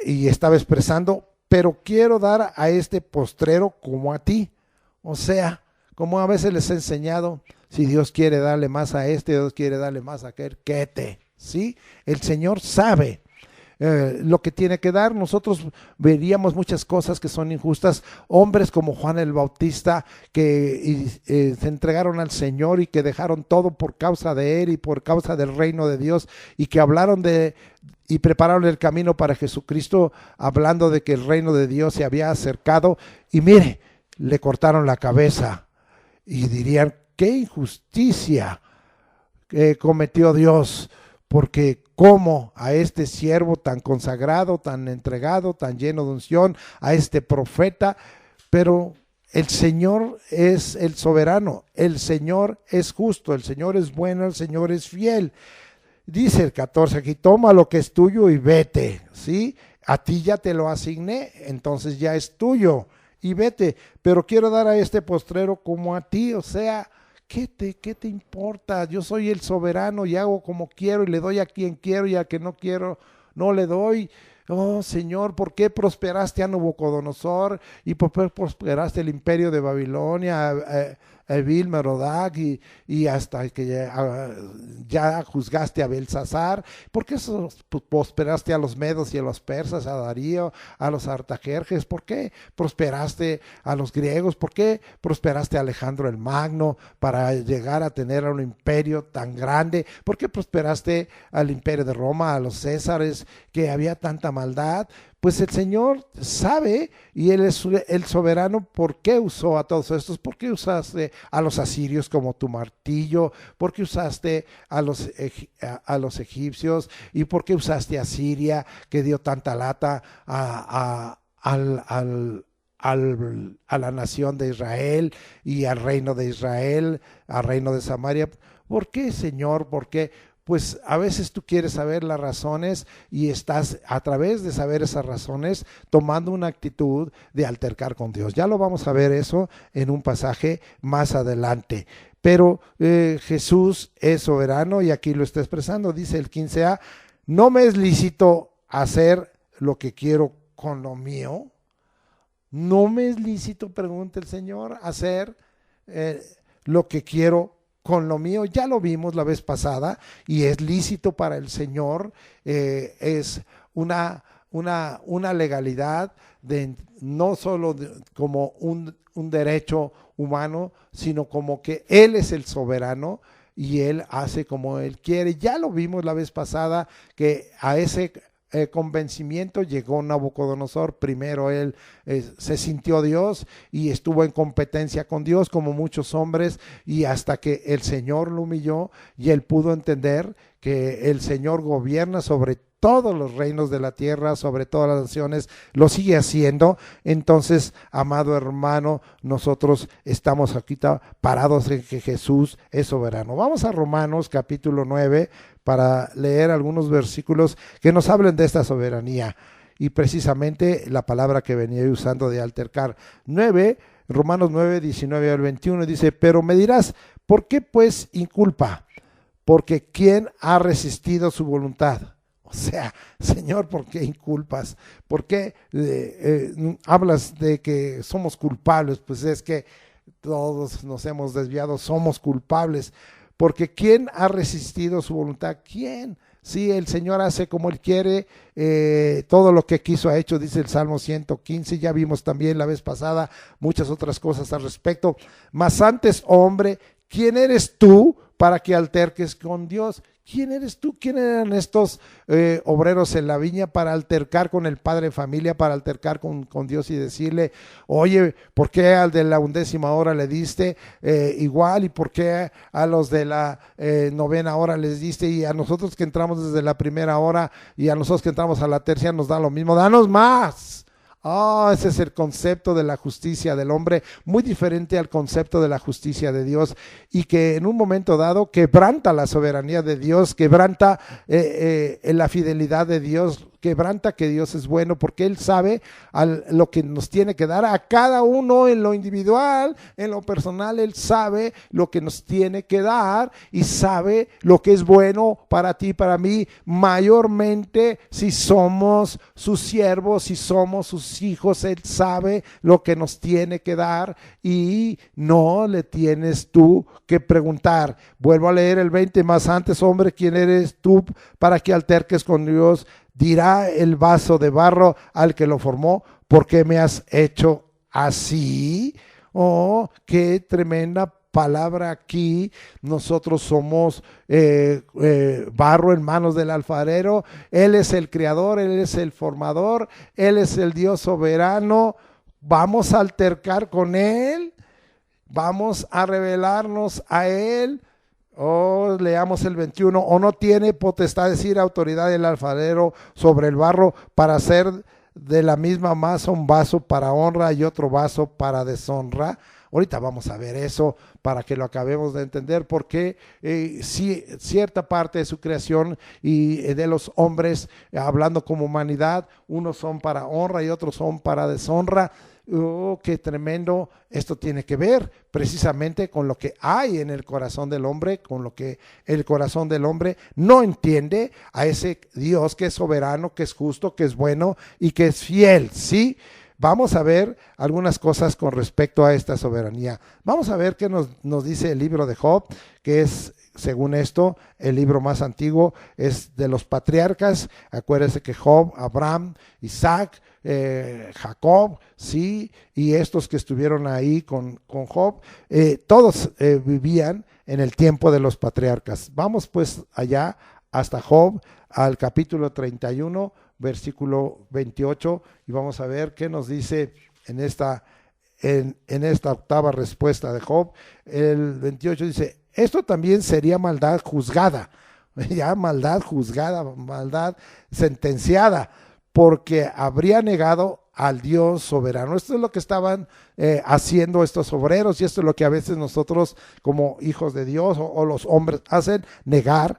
y estaba expresando: pero quiero dar a este postrero como a ti. O sea, como a veces les he enseñado, si Dios quiere darle más a este, Dios quiere darle más a aquel, ¿sí? El Señor sabe lo que tiene que dar. Nosotros veríamos muchas cosas que son injustas. Hombres como Juan el Bautista que se entregaron al Señor y que dejaron todo por causa de Él y por causa del reino de Dios, y que hablaron y prepararon el camino para Jesucristo, hablando de que el reino de Dios se había acercado, y mire, le cortaron la cabeza, y dirían: qué injusticia cometió Dios, porque como a este siervo tan consagrado, tan entregado, tan lleno de unción, a este profeta, pero el Señor es el soberano, el Señor es justo, el Señor es bueno, el Señor es fiel. Dice el 14 aquí, toma lo que es tuyo y vete, ¿sí? A ti ya te lo asigné, entonces ya es tuyo y vete, pero quiero dar a este postrero como a ti, o sea, qué te importa? Yo soy el soberano y hago como quiero y le doy a quien quiero y a quien no quiero no le doy. Oh Señor, ¿por qué prosperaste a Nabucodonosor y por qué prosperaste el imperio de Babilonia, Evil, Merodach y hasta que ya juzgaste a Belsasar? ¿Por qué prosperaste a los medos y a los persas, a Darío, a los Artajerjes? ¿Por qué prosperaste a los griegos? ¿Por qué prosperaste a Alejandro el Magno para llegar a tener un imperio tan grande? ¿Por qué prosperaste al imperio de Roma, a los Césares, que había tanta maldad? Pues el Señor sabe y Él es el soberano. ¿Por qué usó a todos estos? ¿Por qué usaste a los asirios como tu martillo? ¿Por qué usaste a los egipcios? ¿Y por qué usaste a Siria, que dio tanta lata a la nación de Israel y al reino de Israel, al reino de Samaria? ¿Por qué, Señor? ¿Por qué? Pues a veces tú quieres saber las razones y estás a través de saber esas razones tomando una actitud de altercar con Dios. Ya lo vamos a ver eso en un pasaje más adelante. Pero Jesús es soberano y aquí lo está expresando. Dice el 15a, no me es lícito hacer lo que quiero con lo mío. No me es lícito, pregunta el Señor, hacer lo que quiero con lo mío. Ya lo vimos la vez pasada y es lícito para el Señor, es una legalidad de no solo como un derecho humano, sino como que Él es el soberano y Él hace como Él quiere. Ya lo vimos la vez pasada que a ese convencimiento llegó Nabucodonosor. Primero él se sintió Dios y estuvo en competencia con Dios como muchos hombres, y hasta que el Señor lo humilló y él pudo entender que el Señor gobierna sobre todos los reinos de la tierra, sobre todas las naciones, lo sigue haciendo. Entonces, amado hermano, nosotros estamos aquí parados en que Jesús es soberano. Vamos a Romanos capítulo 9 para leer algunos versículos que nos hablen de esta soberanía y precisamente la palabra que venía usando de altercar. Romanos 9, 19 al 21 dice, pero me dirás, ¿por qué pues inculpa? Porque ¿quién ha resistido su voluntad? O sea, Señor, ¿por qué inculpas? ¿Por qué hablas de que somos culpables? Pues es que todos nos hemos desviado, somos culpables. Porque ¿quién ha resistido su voluntad? ¿Quién? Sí, el Señor hace como Él quiere, todo lo que quiso ha hecho, dice el Salmo 115, ya vimos también la vez pasada muchas otras cosas al respecto. Mas antes, hombre, ¿quién eres tú para que alterques con Dios? ¿Quién eres tú? ¿Quién eran estos obreros en la viña para altercar con el padre de familia, para altercar con Dios y decirle, oye, ¿por qué al de la 11ª hora le diste igual? ¿Y por qué a los de la 9ª hora les diste? Y a nosotros que entramos desde la 1ª hora y a nosotros que entramos a la 3ª nos da lo mismo. ¡Danos más! Oh, ese es el concepto de la justicia del hombre, muy diferente al concepto de la justicia de Dios, y que en un momento dado quebranta la soberanía de Dios, quebranta la fidelidad de Dios, quebranta que Dios es bueno, porque Él sabe lo que nos tiene que dar a cada uno en lo individual, en lo personal. Él sabe lo que nos tiene que dar y sabe lo que es bueno para ti, para mí, mayormente si somos sus siervos, si somos sus hijos. Él sabe lo que nos tiene que dar y no le tienes tú que preguntar. Vuelvo a leer el 20, más antes, hombre, ¿quién eres tú para que alterques con Dios? Dirá el vaso de barro al que lo formó, ¿por qué me has hecho así? Oh, qué tremenda palabra aquí. Nosotros somos barro en manos del alfarero. Él es el creador, Él es el formador, Él es el Dios soberano. Vamos a altercar con Él, vamos a revelarnos a Él. O leamos el 21, o no tiene potestad, es decir, autoridad el alfarero sobre el barro para hacer de la misma masa un vaso para honra y otro vaso para deshonra. Ahorita vamos a ver eso para que lo acabemos de entender, porque sí, cierta parte de su creación y de los hombres, hablando como humanidad, unos son para honra y otros son para deshonra. Oh, qué tremendo. Esto tiene que ver precisamente con lo que hay en el corazón del hombre, con lo que el corazón del hombre no entiende a ese Dios que es soberano, que es justo, que es bueno y que es fiel, ¿sí? Vamos a ver algunas cosas con respecto a esta soberanía. Vamos a ver qué nos dice el libro de Job, que es, según esto, el libro más antiguo, es de los patriarcas. Acuérdense que Job, Abraham, Isaac, Jacob, sí, y estos que estuvieron ahí con Job, todos vivían en el tiempo de los patriarcas. Vamos pues allá hasta Job, al capítulo 31, versículo 28, y vamos a ver qué nos dice en esta octava respuesta de Job. El 28 dice: esto también sería maldad juzgada, ya maldad juzgada, maldad sentenciada, porque habría negado al Dios soberano. Esto es lo que estaban haciendo estos obreros, y esto es lo que a veces nosotros como hijos de Dios o los hombres hacen, negar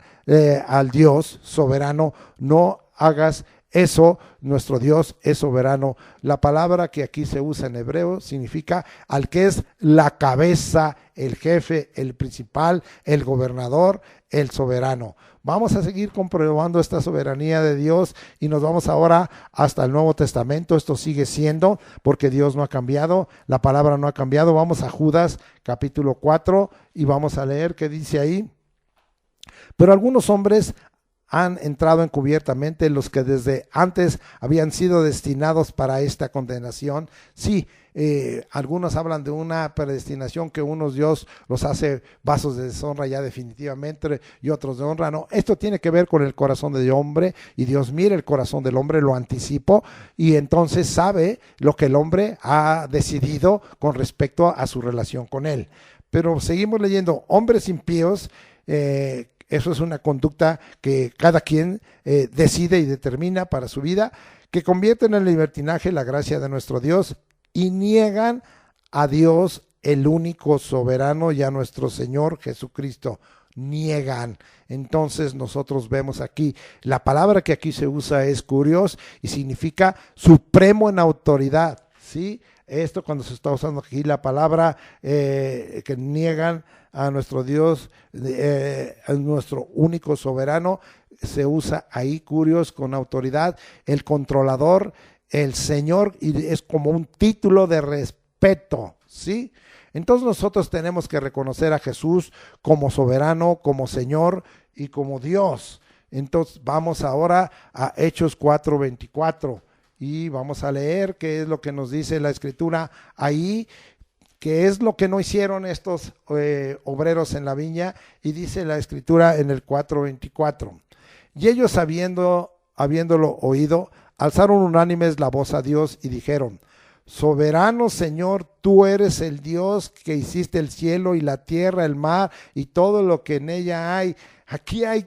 al Dios soberano. No hagas eso, nuestro Dios es soberano. La palabra que aquí se usa en hebreo significa al que es la cabeza, el jefe, el principal, el gobernador, el soberano. Vamos a seguir comprobando esta soberanía de Dios y nos vamos ahora hasta el Nuevo Testamento. Esto sigue siendo, porque Dios no ha cambiado, la palabra no ha cambiado. Vamos a Judas capítulo 4 y vamos a leer qué dice ahí. Pero algunos hombres han entrado encubiertamente, los que desde antes habían sido destinados para esta condenación. Sí, algunos hablan de una predestinación, que unos Dios los hace vasos de deshonra ya definitivamente y otros de honra. No, esto tiene que ver con el corazón del hombre, y Dios mira el corazón del hombre, lo anticipó, y entonces sabe lo que el hombre ha decidido con respecto a su relación con él. Pero seguimos leyendo: hombres impíos, eso es una conducta que cada quien decide y determina para su vida, que convierten en libertinaje la gracia de nuestro Dios y niegan a Dios, el único soberano, y a nuestro Señor Jesucristo. Niegan. Entonces nosotros vemos aquí, la palabra que aquí se usa es kurios y significa supremo en autoridad, ¿sí? Esto, cuando se está usando aquí la palabra que niegan a nuestro Dios, a nuestro único soberano, se usa ahí kurios, con autoridad, el controlador, el Señor, y es como un título de respeto, ¿sí? Entonces nosotros tenemos que reconocer a Jesús como soberano, como Señor y como Dios. Entonces vamos ahora a Hechos 4:24 y vamos a leer qué es lo que nos dice la Escritura ahí, que es lo que no hicieron estos obreros en la viña. Y dice la Escritura en el 4:24: y ellos, habiéndolo oído, alzaron unánimes la voz a Dios y dijeron: soberano Señor, tú eres el Dios que hiciste el cielo y la tierra, el mar y todo lo que en ella hay. Aquí hay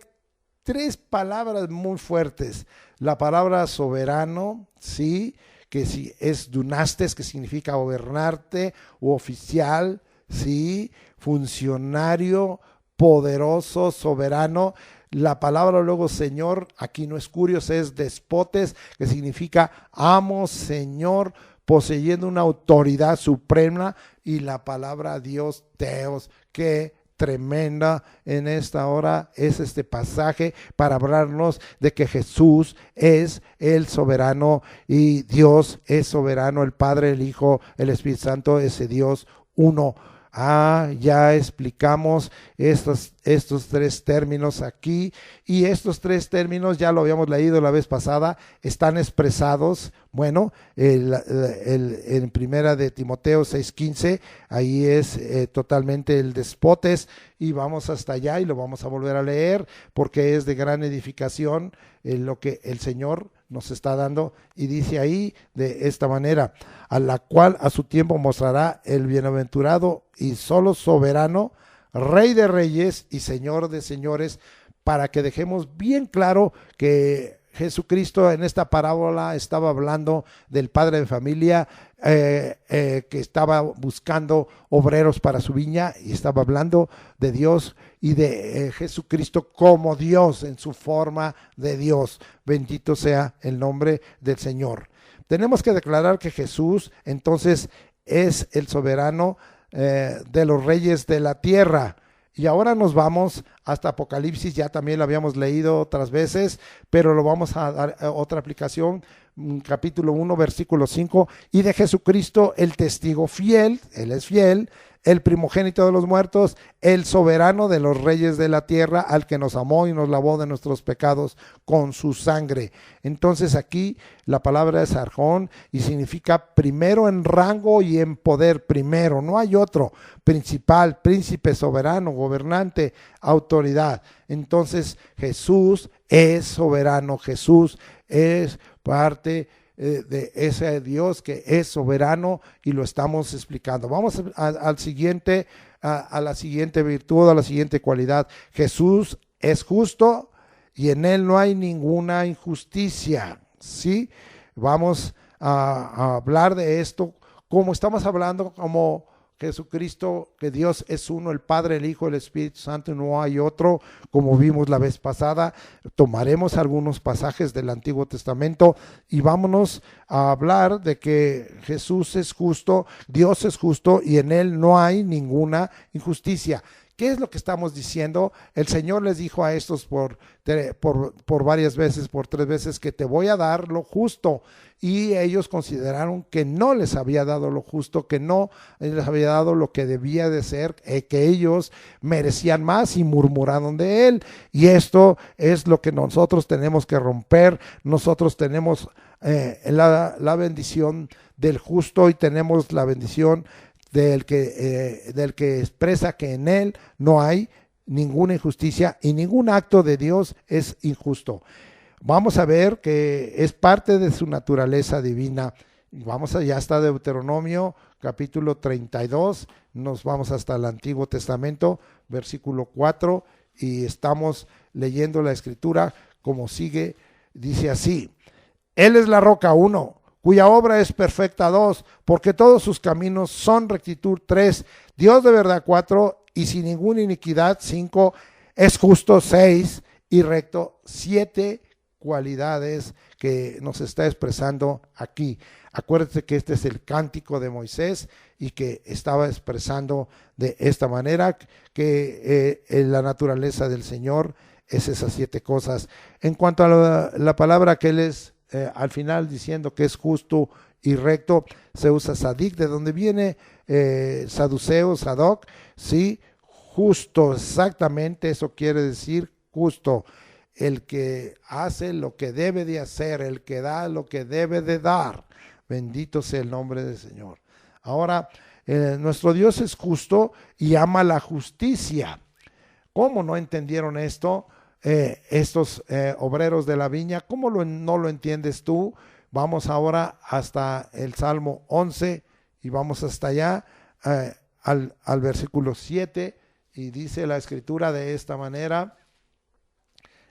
tres palabras muy fuertes. La palabra soberano, sí, que sí, es dunastes, que significa gobernarte, u oficial, sí, funcionario, poderoso, soberano. La palabra luego Señor, aquí no es kurios, es despotes, que significa amo, Señor, poseyendo una autoridad suprema. Y la palabra Dios, Teos, que tremenda en esta hora es este pasaje para hablarnos de que Jesús es el soberano y Dios es soberano, el Padre, el Hijo, el Espíritu Santo, ese Dios uno. Ya explicamos estos tres términos aquí, y estos tres términos ya lo habíamos leído la vez pasada, están expresados, bueno, en primera de Timoteo 6:15, ahí es totalmente el despotes, y vamos hasta allá y lo vamos a volver a leer porque es de gran edificación lo que el Señor nos está dando, y dice ahí de esta manera: a la cual a su tiempo mostrará el bienaventurado y solo soberano Rey de reyes y Señor de señores, para que dejemos bien claro que Jesucristo en esta parábola estaba hablando del padre de familia que estaba buscando obreros para su viña, y estaba hablando de Dios y de Jesucristo como Dios, en su forma de Dios. Bendito sea el nombre del Señor. Tenemos que declarar que Jesús entonces es el soberano de los reyes de la tierra. Y ahora nos vamos hasta Apocalipsis, ya también lo habíamos leído otras veces, pero lo vamos a dar otra aplicación, capítulo 1, versículo 5, y de Jesucristo el testigo fiel, Él es fiel, el primogénito de los muertos, el soberano de los reyes de la tierra, al que nos amó y nos lavó de nuestros pecados con su sangre. Entonces aquí la palabra es arjón y significa primero en rango y en poder, primero, no hay otro, principal, príncipe, soberano, gobernante, autoridad. Entonces Jesús es soberano, Jesús es parte de ese Dios que es soberano, y lo estamos explicando. Vamos al siguiente, a la siguiente virtud, a la siguiente cualidad. Jesús es justo y en él no hay ninguna injusticia. ¿Sí? Vamos a hablar de esto como estamos hablando, como Jesucristo, que Dios es uno, el Padre, el Hijo, el Espíritu Santo, no hay otro, como vimos la vez pasada. Tomaremos algunos pasajes del Antiguo Testamento y vámonos a hablar de que Jesús es justo, Dios es justo y en él no hay ninguna injusticia. ¿Qué es lo que estamos diciendo? El Señor les dijo a estos por varias veces, por 3 veces, que te voy a dar lo justo. Y ellos consideraron que no les había dado lo justo, que no les había dado lo que debía de ser, que ellos merecían más, y murmuraron de él. Y esto es lo que nosotros tenemos que romper. Nosotros tenemos la bendición del justo y tenemos la bendición del que expresa que en él no hay ninguna injusticia y ningún acto de Dios es injusto. Vamos a ver que es parte de su naturaleza divina. Vamos allá hasta Deuteronomio capítulo 32, nos vamos hasta el Antiguo Testamento, versículo 4, y estamos leyendo la escritura como sigue. Dice así: Él es la roca, 1, cuya obra es perfecta, 2, porque todos sus caminos son rectitud, 3, Dios de verdad, 4, y sin ninguna iniquidad, 5, es justo, 6, y recto, 7 cualidades que nos está expresando aquí. Acuérdense que este es el cántico de Moisés y que estaba expresando de esta manera que la naturaleza del Señor es esas 7 cosas. En cuanto a la palabra que él es al final diciendo que es justo y recto, se usa sadik, de donde viene saduceo, sadoc, sí, justo, exactamente eso quiere decir justo, el que hace lo que debe de hacer, el que da lo que debe de dar. Bendito sea el nombre del Señor. Ahora, nuestro Dios es justo y ama la justicia. ¿Cómo no entendieron esto estos obreros de la viña? ¿Cómo no lo entiendes tú? Vamos ahora hasta el Salmo 11 y vamos hasta allá al versículo 7, y dice la escritura de esta manera,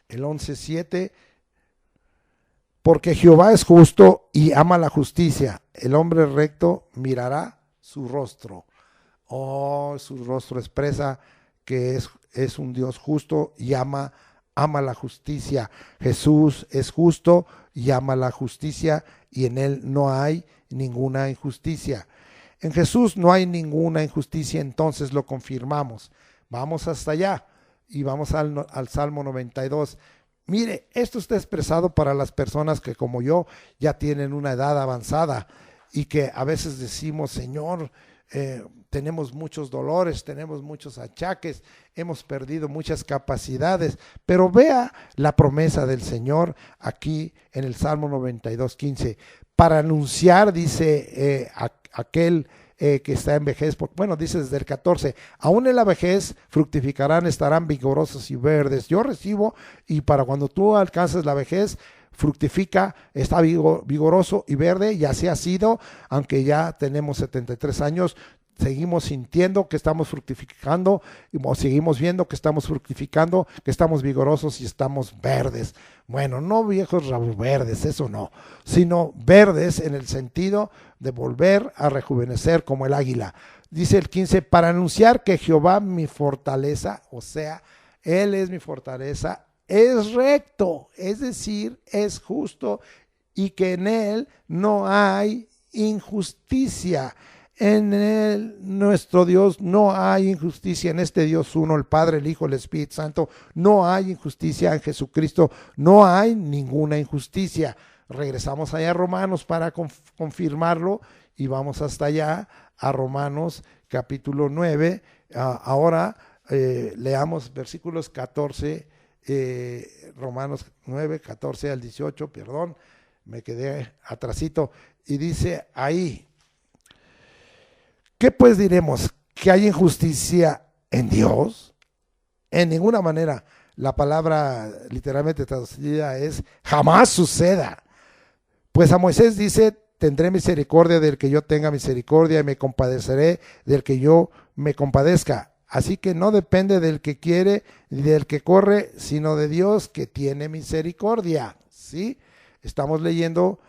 el 11:7: porque Jehová es justo y ama la justicia, el hombre recto mirará su rostro. Oh, su rostro expresa que es un Dios justo y ama la justicia. Jesús es justo y ama la justicia, y en él no hay ninguna injusticia. En Jesús no hay ninguna injusticia, entonces lo confirmamos. Vamos hasta allá y vamos al Salmo 92. Mire, esto está expresado para las personas que, como yo, ya tienen una edad avanzada y que a veces decimos: Señor, tenemos muchos dolores, tenemos muchos achaques, hemos perdido muchas capacidades, pero vea la promesa del Señor aquí en el Salmo 92:15, para anunciar, dice aquel que está en vejez, bueno, dice desde el 14, aún en la vejez fructificarán, estarán vigorosos y verdes. Yo recibo, y para cuando tú alcances la vejez, fructifica, está vigoroso y verde, y así ha sido, aunque ya tenemos 73 años, seguimos sintiendo que estamos fructificando, o seguimos viendo que estamos fructificando, que estamos vigorosos y estamos verdes. Bueno, no viejos rabos verdes, eso no, sino verdes en el sentido de volver a rejuvenecer como el águila. Dice el 15, para anunciar que Jehová mi fortaleza, o sea, Él es mi fortaleza, es recto, es decir, es justo, y que en Él no hay injusticia. En él, nuestro Dios, no hay injusticia. En este Dios uno, el Padre, el Hijo, el Espíritu Santo, no hay injusticia. En Jesucristo no hay ninguna injusticia. Regresamos allá a Romanos para confirmarlo y vamos hasta allá a Romanos capítulo 9. Ahora leamos versículos 14, Romanos 9, 14 al 18, perdón, me quedé atrasito. Y dice ahí, ¿qué pues diremos? ¿Que hay injusticia en Dios? En ninguna manera. La palabra literalmente traducida es jamás suceda. Pues a Moisés dice, tendré misericordia del que yo tenga misericordia y me compadeceré del que yo me compadezca. Así que no depende del que quiere ni del que corre, sino de Dios que tiene misericordia. ¿Sí? Estamos leyendo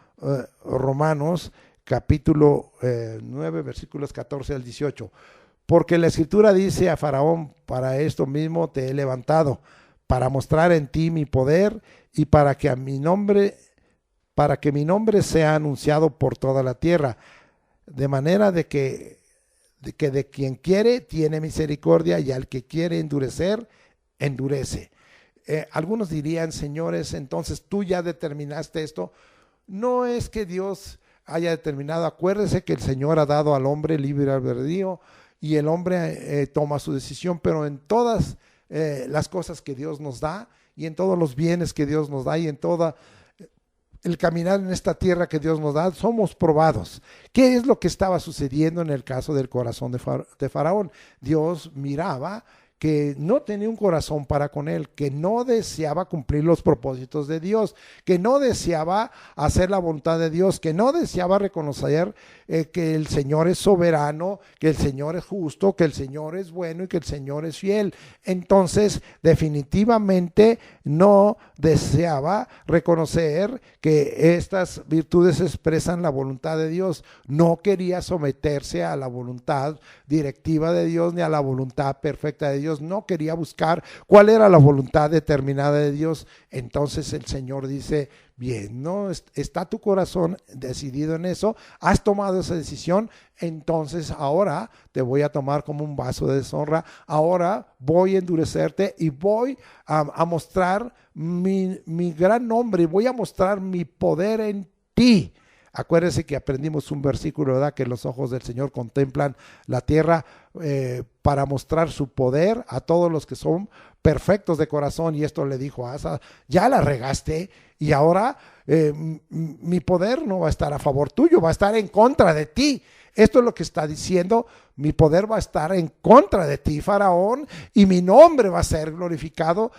Romanos capítulo 9, versículos 14 al 18. Porque la escritura dice a Faraón, para esto mismo te he levantado, para mostrar en ti mi poder y para que mi nombre sea anunciado por toda la tierra, de manera de que de quien quiere tiene misericordia y al que quiere endurecer, endurece. Algunos dirían, señores, entonces tú ya determinaste esto. No es que Dios haya determinado, acuérdese que el Señor ha dado al hombre libre albedrío y el hombre toma su decisión, pero en todas las cosas que Dios nos da y en todos los bienes que Dios nos da y en todo el caminar en esta tierra que Dios nos da, somos probados. ¿Qué es lo que estaba sucediendo en el caso del corazón de Faraón? Dios miraba que no tenía un corazón para con él, que no deseaba cumplir los propósitos de Dios, que no deseaba hacer la voluntad de Dios, que no deseaba reconocer que el Señor es soberano, que el Señor es justo, que el Señor es bueno y que el Señor es fiel. Entonces, definitivamente no deseaba reconocer que estas virtudes expresan la voluntad de Dios. No quería someterse a la voluntad directiva de Dios ni a la voluntad perfecta de Dios. No quería buscar cuál era la voluntad determinada de Dios. Entonces el Señor dice, bien, ¿no? ¿Está tu corazón decidido en eso? ¿Has tomado esa decisión? Entonces ahora te voy a tomar como un vaso de deshonra. Ahora voy a endurecerte y voy a mostrar mi gran nombre. Voy a mostrar mi poder en ti. Acuérdense que aprendimos un versículo, ¿verdad? Que los ojos del Señor contemplan la tierra para mostrar su poder a todos los que son perfectos de corazón. Y esto le dijo a Asa, ya la regaste y ahora mi poder no va a estar a favor tuyo, va a estar en contra de ti. Esto es lo que está diciendo, mi poder va a estar en contra de ti, Faraón, y mi nombre va a ser glorificado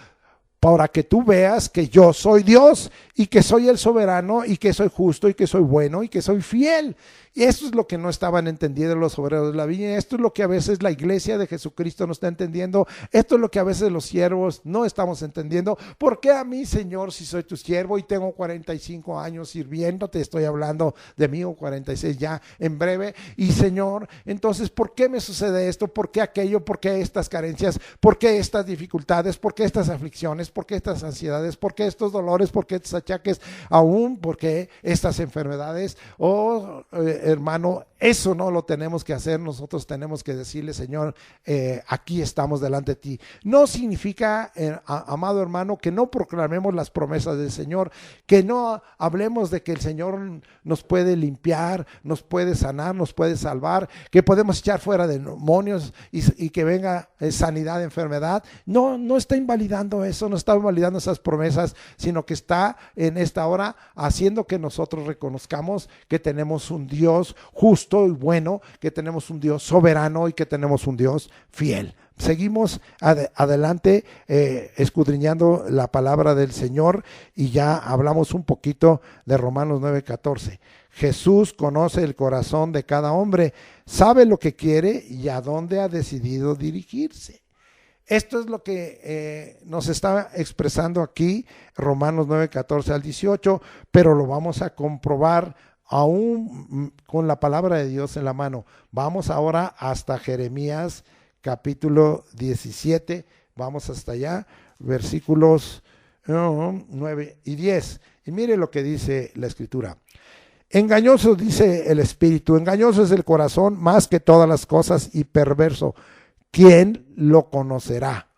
para que tú veas que yo soy Dios y que soy el soberano y que soy justo y que soy bueno y que soy fiel. Y esto es lo que no estaban entendiendo los obreros de la viña. Esto es lo que a veces la iglesia de Jesucristo no está entendiendo. Esto es lo que a veces los siervos no estamos entendiendo. ¿Por qué a mí, Señor, si soy tu siervo y tengo 45 años sirviéndote? Estoy hablando de mí, o 46 ya en breve. Y Señor, entonces, ¿por qué me sucede esto? ¿Por qué aquello? ¿Por qué estas carencias? ¿Por qué estas dificultades? ¿Por qué estas aflicciones? ¿Por qué estas ansiedades? ¿Por qué estos dolores? ¿Por qué estos achaques? Aún, ¿por qué estas enfermedades? Hermano, eso no lo tenemos que hacer. Nosotros tenemos que decirle, Señor, aquí estamos delante de ti. No significa, amado hermano, que no proclamemos las promesas del Señor, que no hablemos de que el Señor nos puede limpiar, nos puede sanar, nos puede salvar, que podemos echar fuera demonios y que venga sanidad de enfermedad. No está invalidando eso, no está invalidando esas promesas, sino que está en esta hora haciendo que nosotros reconozcamos que tenemos un Dios justo y bueno, que tenemos un Dios soberano y que tenemos un Dios fiel. Seguimos adelante escudriñando la palabra del Señor y ya hablamos un poquito de Romanos 9:14. Jesús conoce el corazón de cada hombre, sabe lo que quiere y a dónde ha decidido dirigirse. Esto es lo que nos está expresando aquí Romanos 9, 14 al 18, pero lo vamos a comprobar aún con la palabra de Dios en la mano. Vamos ahora hasta Jeremías capítulo 17, vamos hasta allá, versículos 9 y 10. Y mire lo que dice la Escritura. Engañoso, dice el Espíritu, engañoso es el corazón más que todas las cosas y perverso. ¿Quién lo conocerá?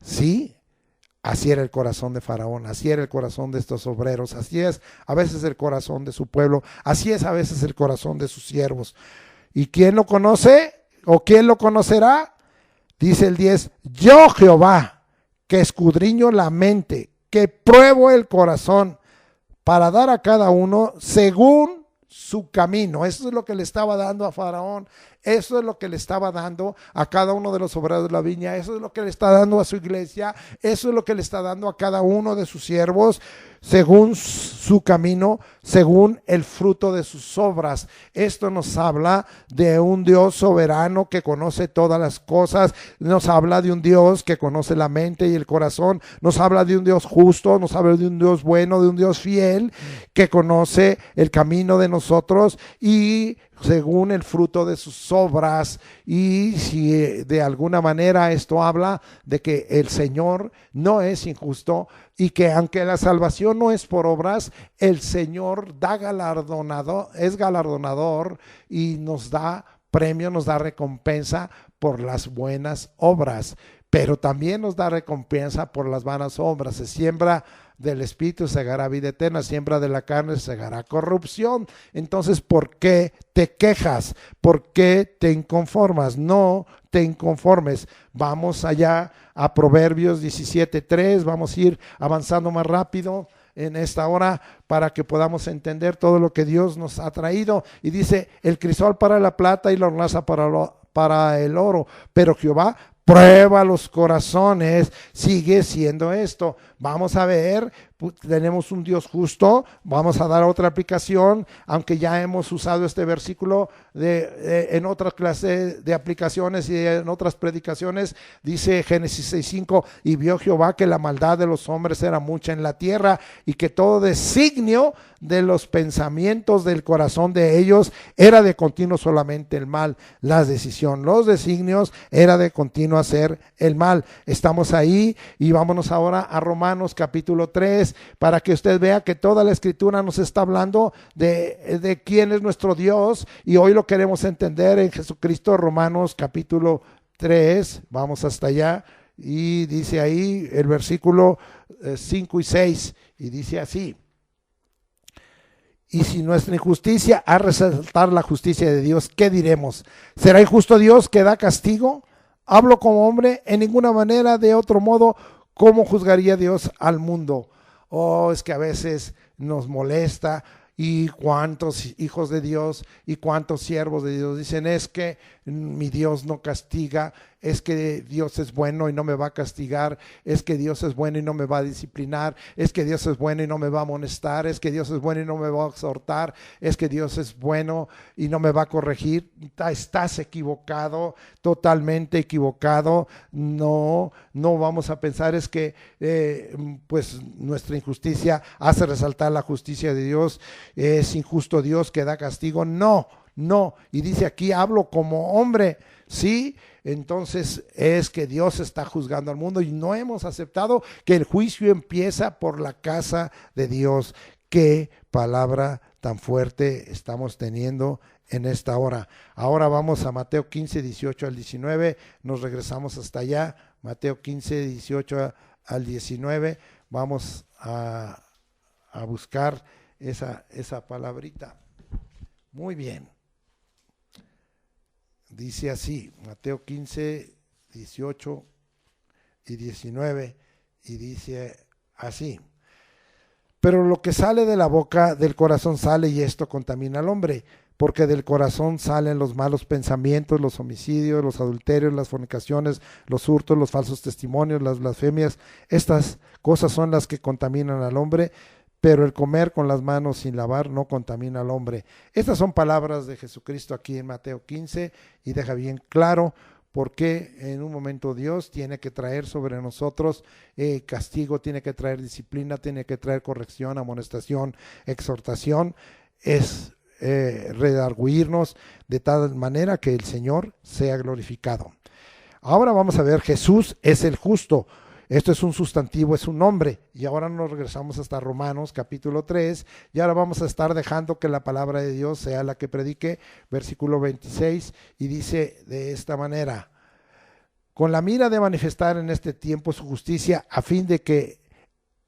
Sí, así era el corazón de Faraón, así era el corazón de estos obreros, así es a veces el corazón de su pueblo, así es a veces el corazón de sus siervos. ¿Y quién lo conoce o quién lo conocerá? Dice el 10, yo Jehová, que escudriño la mente, que pruebo el corazón, para dar a cada uno según su camino. Eso es lo que le estaba dando a Faraón, eso es lo que le estaba dando a cada uno de los obreros de la viña, eso es lo que le está dando a su iglesia, eso es lo que le está dando a cada uno de sus siervos, según su camino, según el fruto de sus obras. Esto nos habla de un Dios soberano que conoce todas las cosas, nos habla de un Dios que conoce la mente y el corazón, nos habla de un Dios justo, nos habla de un Dios bueno, de un Dios fiel, que conoce el camino de nosotros y según el fruto de sus obras. Y si de alguna manera esto habla de que el Señor no es injusto y que aunque la salvación no es por obras, el Señor es galardonador y nos da premio, nos da recompensa por las buenas obras, pero también nos da recompensa por las vanas obras. Se siembra del Espíritu, segará vida eterna, siembra de la carne, segará corrupción. Entonces, ¿por qué te quejas? ¿Por qué te inconformas? No te inconformes. Vamos allá a Proverbios 17:3, vamos a ir avanzando más rápido en esta hora para que podamos entender todo lo que Dios nos ha traído. Y dice, el crisol para la plata y la hornaza para el oro, pero Jehová prueba los corazones. Sigue siendo esto. Vamos a ver, tenemos un Dios justo. Vamos a dar otra aplicación, aunque ya hemos usado este versículo en otras clases de aplicaciones y en otras predicaciones. Dice Génesis 6:5, y vio Jehová que la maldad de los hombres era mucha en la tierra y que todo designio de los pensamientos del corazón de ellos era de continuo solamente el mal. La decisión, los designios era de continuo hacer el mal. Estamos ahí y vámonos ahora a Romanos capítulo 3 para que usted vea que toda la escritura nos está hablando de quién es nuestro Dios, y hoy lo queremos entender en Jesucristo. Romanos capítulo 3, vamos hasta allá, y dice ahí el versículo 5 y 6, y dice así: y si nuestra injusticia ha resaltar la justicia de Dios, ¿qué diremos? ¿Será injusto Dios que da castigo? Hablo como hombre, en ninguna manera, de otro modo, ¿cómo juzgaría Dios al mundo? Oh, es que a veces nos molesta. Y cuántos hijos de Dios y cuántos siervos de Dios dicen, es que mi Dios no castiga, es que Dios es bueno y no me va a castigar, es que Dios es bueno y no me va a disciplinar, es que Dios es bueno y no me va a amonestar, es que Dios es bueno y no me va a exhortar, es que Dios es bueno y no me va a corregir. Estás equivocado, totalmente equivocado. No vamos a pensar es que pues nuestra injusticia hace resaltar la justicia de Dios. Es injusto Dios que da castigo. No. Y dice aquí, hablo como hombre, ¿sí? Entonces es que Dios está juzgando al mundo y no hemos aceptado que el juicio empieza por la casa de Dios. Qué palabra tan fuerte estamos teniendo en esta hora. Ahora vamos a Mateo 15, 18 al 19, nos regresamos hasta allá. Mateo 15, 18 al 19, vamos a buscar esa palabrita. Muy bien. Dice así, Mateo 15, 18 y 19, y dice así: pero lo que sale de la boca del corazón sale, y esto contamina al hombre, porque del corazón salen los malos pensamientos, los homicidios, los adulterios, las fornicaciones, los hurtos, los falsos testimonios, las blasfemias. Estas cosas son las que contaminan al hombre, pero el comer con las manos sin lavar no contamina al hombre. Estas son palabras de Jesucristo aquí en Mateo 15 y deja bien claro por qué en un momento Dios tiene que traer sobre nosotros castigo, tiene que traer disciplina, tiene que traer corrección, amonestación, exhortación. Es redarguirnos de tal manera que el Señor sea glorificado. Ahora vamos a ver, Jesús es el justo. Esto es un sustantivo, es un nombre. Y ahora nos regresamos hasta Romanos capítulo 3 y ahora vamos a estar dejando que la palabra de Dios sea la que predique. Versículo 26 y dice de esta manera: con la mira de manifestar en este tiempo su justicia, a fin de que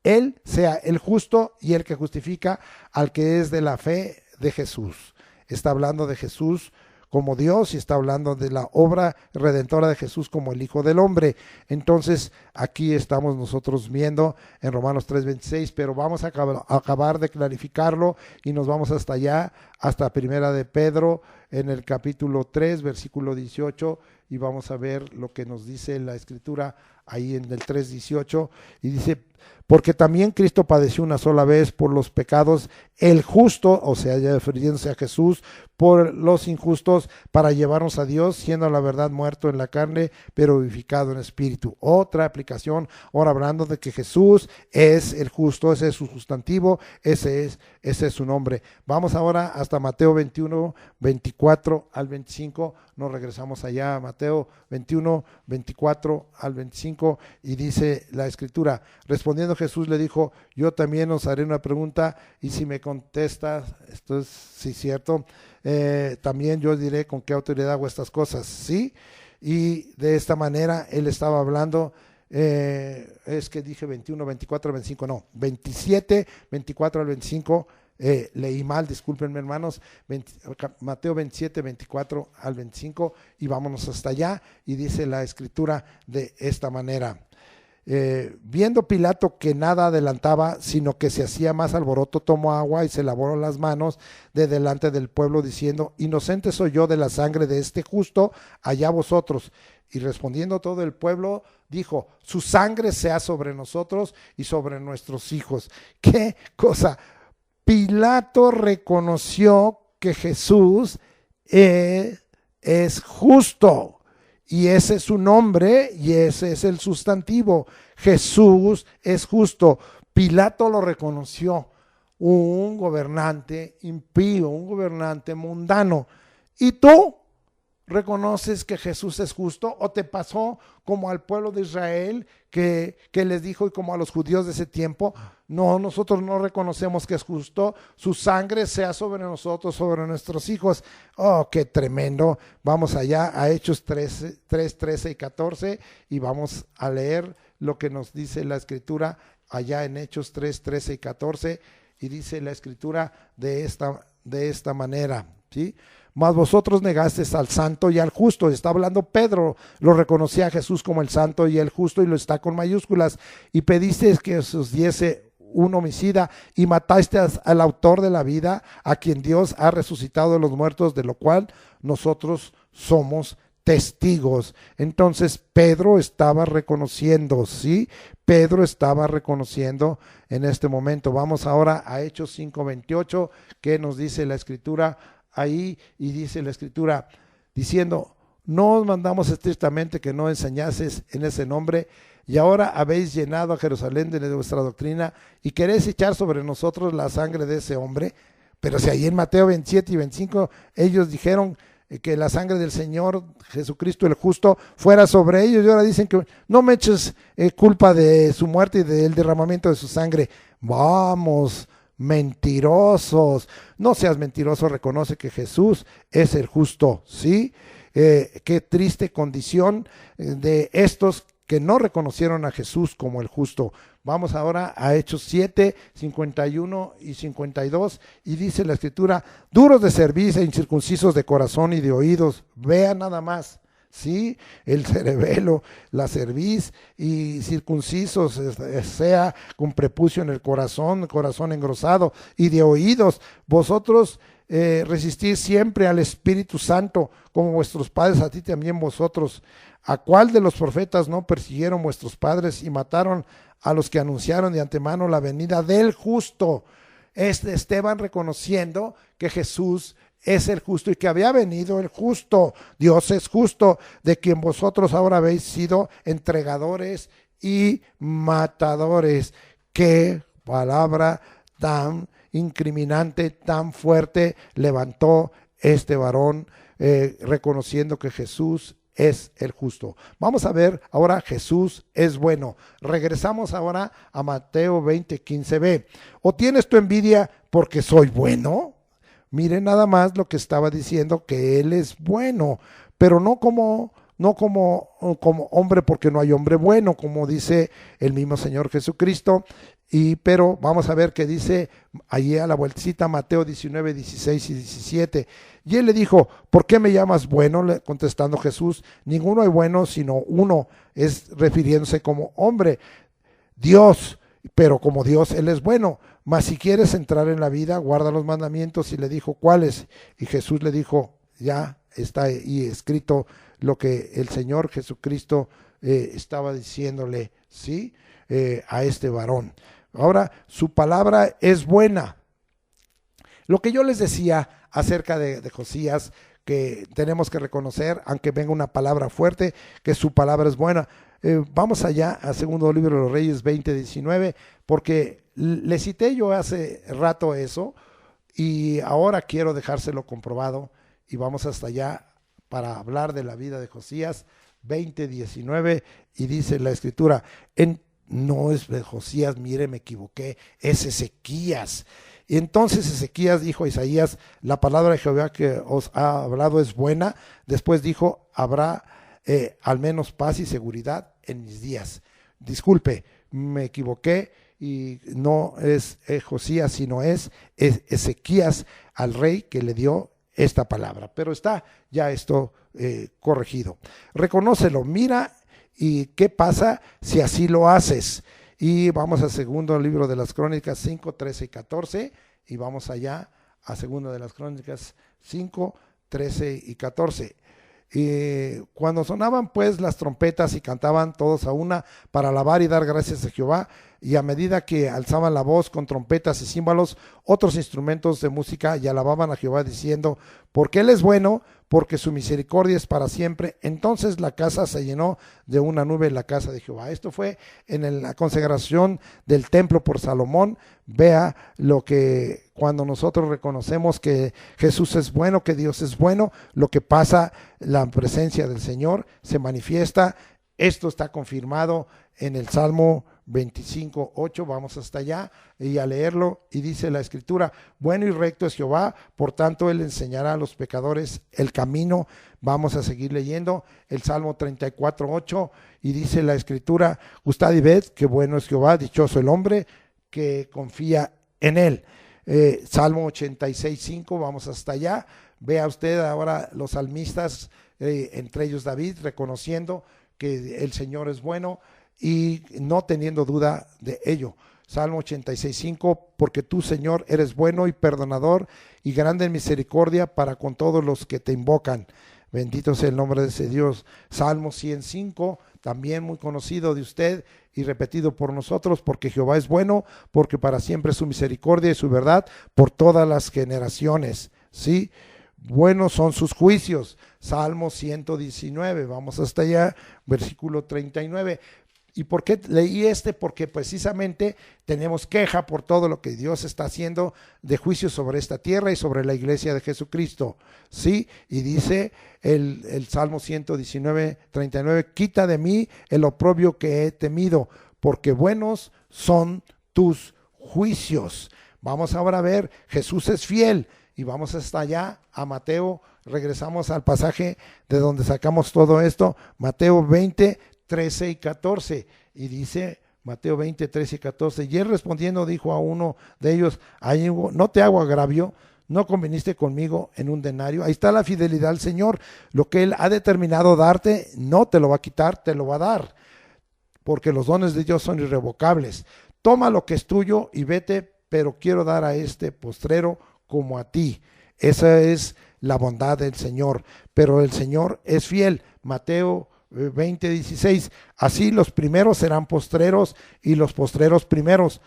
Él sea el justo y el que justifica al que es de la fe de Jesús. Está hablando de Jesús como Dios y está hablando de la obra redentora de Jesús como el Hijo del Hombre. Entonces aquí estamos nosotros viendo en Romanos 3:26, pero vamos a acabar de clarificarlo y nos vamos hasta allá, hasta Primera de Pedro en el capítulo 3, versículo 18, y vamos a ver lo que nos dice la Escritura ahí en el 3:18, y dice: porque también Cristo padeció una sola vez por los pecados, el justo, o sea, ya refiriéndose a Jesús, por los injustos, para llevarnos a Dios, siendo la verdad muerto en la carne, pero vivificado en espíritu. Otra aplicación, ahora hablando de que Jesús es el justo, ese es su sustantivo, ese es su nombre. Vamos ahora hasta Mateo 21, 24 al 25, nos regresamos allá a Mateo 21, 24 al 25, y dice la Escritura: respondiendo Jesús le dijo: yo también os haré una pregunta, y si me contestas, esto es sí cierto, también yo diré con qué autoridad hago estas cosas, ¿sí? Y de esta manera él estaba hablando, es que dije 21, 24 al 25, no, 27, 24 al 25, leí mal, discúlpenme hermanos, Mateo 27, 24 al 25, y vámonos hasta allá, y dice la Escritura de esta manera: viendo Pilato que nada adelantaba, sino que se hacía más alboroto, tomó agua y se lavó las manos de delante del pueblo, diciendo: inocente soy yo de la sangre de este justo, allá vosotros. Y respondiendo todo el pueblo, dijo: su sangre sea sobre nosotros y sobre nuestros hijos. ¿Qué cosa? Pilato reconoció que Jesús es justo. Y ese es su nombre y ese es el sustantivo. Jesús es justo. Pilato lo reconoció. Un gobernante impío, un gobernante mundano. ¿Y tú reconoces que Jesús es justo? ¿O te pasó como al pueblo de Israel que les dijo, y como a los judíos de ese tiempo: no, nosotros no reconocemos que es justo, su sangre sea sobre nosotros, sobre nuestros hijos? Oh, qué tremendo. Vamos allá a Hechos 3, 13 y 14 y vamos a leer lo que nos dice la Escritura allá en Hechos 3, 13 y 14, y dice la Escritura de esta manera, ¿sí? Mas vosotros negasteis al santo y al justo. Está hablando Pedro, lo reconocía a Jesús como el santo y el justo, y lo está con mayúsculas. Y pedisteis que os diese un homicida, y matasteis al autor de la vida, a quien Dios ha resucitado de los muertos, de lo cual nosotros somos testigos. Entonces Pedro estaba reconociendo, ¿sí? Pedro estaba reconociendo en este momento. Vamos ahora a Hechos 5:28, que nos dice la Escritura ahí, y dice la Escritura diciendo: no os mandamos estrictamente que no enseñases en ese nombre, y ahora habéis llenado a Jerusalén de vuestra doctrina, y queréis echar sobre nosotros la sangre de ese hombre. Pero si ahí en Mateo 27 y 25 ellos dijeron que la sangre del Señor Jesucristo el justo fuera sobre ellos, y ahora dicen que no me eches culpa de su muerte y del derramamiento de su sangre. Vamos, mentirosos, no seas mentiroso, reconoce que Jesús es el justo, ¿sí? Qué triste condición de estos que no reconocieron a Jesús como el justo. Vamos ahora a Hechos 7, 51 y 52, y dice la Escritura: duros de cerviz e incircuncisos de corazón y de oídos. Vean nada más, ¿sí? El cerebelo, la cerviz, y circuncisos, sea con prepucio en el corazón engrosado, y de oídos. Vosotros resistís siempre al Espíritu Santo, como vuestros padres, a ti también vosotros. ¿A cuál de los profetas no persiguieron vuestros padres y mataron a los que anunciaron de antemano la venida del justo. Esteban reconociendo que Jesús es el justo y que había venido el justo. Dios es justo, de quien vosotros ahora habéis sido entregadores y matadores. Qué palabra tan incriminante, tan fuerte levantó este varón, reconociendo que Jesús es el justo. Vamos a ver ahora, Jesús es bueno. Regresamos ahora a Mateo 20:15b. ¿O tienes tu envidia porque soy bueno? Miren nada más lo que estaba diciendo, que Él es bueno, pero no como hombre, porque no hay hombre bueno, como dice el mismo Señor Jesucristo. Pero vamos a ver qué dice allí a la vueltecita, Mateo 19, 16 y 17. Y él le dijo: ¿por qué me llamas bueno? Contestando Jesús: ninguno hay bueno sino uno, es refiriéndose como hombre, Dios. Pero como Dios, Él es bueno. Mas si quieres entrar en la vida, guarda los mandamientos. Y le dijo: ¿cuáles? Y Jesús le dijo: ya está ahí escrito lo que el Señor Jesucristo estaba diciéndole, ¿sí? A este varón. Ahora, su palabra es buena. Lo que yo les decía acerca de Josías, que tenemos que reconocer, aunque venga una palabra fuerte, que su palabra es buena. Vamos allá a segundo libro de los Reyes 20:19, porque le cité yo hace rato eso y ahora quiero dejárselo comprobado, y vamos hasta allá para hablar de la vida de Josías 20:19, y dice la escritura, no es de Josías, mire, me equivoqué, es Ezequías. Y entonces Ezequías dijo a Isaías: la palabra de Jehová que os ha hablado es buena. Después dijo: habrá al menos paz y seguridad en mis días. Disculpe, me equivoqué, y no es Josías, sino es Ezequías al rey que le dio esta palabra. Pero está ya esto corregido. Reconócelo, mira, y qué pasa si así lo haces. Y vamos a segundo libro de las Crónicas 5, 13 y 14, y vamos allá a segundo de las Crónicas 5, 13 y 14. Cuando sonaban pues las trompetas y cantaban todos a una para alabar y dar gracias a Jehová, y a medida que alzaban la voz con trompetas y címbalos, otros instrumentos de música, y alababan a Jehová diciendo: porque Él es bueno, porque su misericordia es para siempre. Entonces la casa se llenó de una nube, en la casa de Jehová. Esto fue en la consagración del templo por Salomón. Vea lo que cuando nosotros reconocemos que Jesús es bueno, que Dios es bueno, lo que pasa, la presencia del Señor se manifiesta. Esto está confirmado en el Salmo 25:8, vamos hasta allá y a leerlo, y dice la escritura: bueno y recto es Jehová, por tanto Él enseñará a los pecadores el camino. Vamos a seguir leyendo el Salmo 34:8, y dice la escritura: gustad y ved que bueno es Jehová, dichoso el hombre que confía en Él. Salmo 86:5, vamos hasta allá. Vea usted ahora los salmistas, entre ellos David, reconociendo que el Señor es bueno y no teniendo duda de ello. Salmo 86:5, porque tú, Señor, eres bueno y perdonador y grande en misericordia para con todos los que te invocan. Bendito sea el nombre de ese Dios. Salmo 105, también muy conocido de usted y repetido por nosotros: porque Jehová es bueno, porque para siempre es su misericordia y su verdad por todas las generaciones. ¿Sí? Buenos son sus juicios. Salmo 119, vamos hasta allá, versículo 39. ¿Y por qué leí Porque precisamente tenemos queja por todo lo que Dios está haciendo de juicio sobre esta tierra y sobre la iglesia de Jesucristo. ¿Sí? Y dice el Salmo 119, 39, quita de mí el oprobio que he temido, porque buenos son tus juicios. Vamos ahora a ver, Jesús es fiel. Y vamos hasta allá a Mateo, regresamos al pasaje de donde sacamos todo esto, Mateo 20, 13 y 14. Y dice Mateo 20, 13 y 14, y él respondiendo dijo a uno de ellos: no te hago agravio, no conviniste conmigo en un denario. Ahí está la fidelidad al Señor. Lo que Él ha determinado darte, no te lo va a quitar, te lo va a dar, porque los dones de Dios son irrevocables. Toma lo que es tuyo y vete, pero quiero dar a este postrero como a ti. Esa es la bondad del Señor, pero el Señor es fiel. Mateo 20:16, así los primeros serán postreros y los postreros primeros,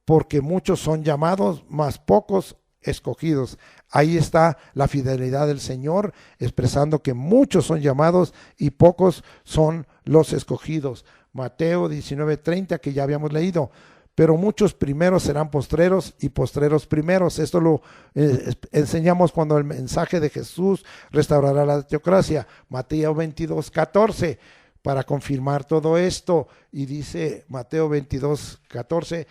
porque muchos son llamados, mas pocos escogidos. Ahí está la fidelidad del Señor, expresando que muchos son llamados y pocos son los escogidos. Mateo 19:30, que ya habíamos leído. Pero muchos primeros serán postreros y postreros primeros. Esto lo enseñamos cuando el mensaje de Jesús restaurará la teocracia. Mateo 22:14, para confirmar todo esto. Y dice Mateo 22:14,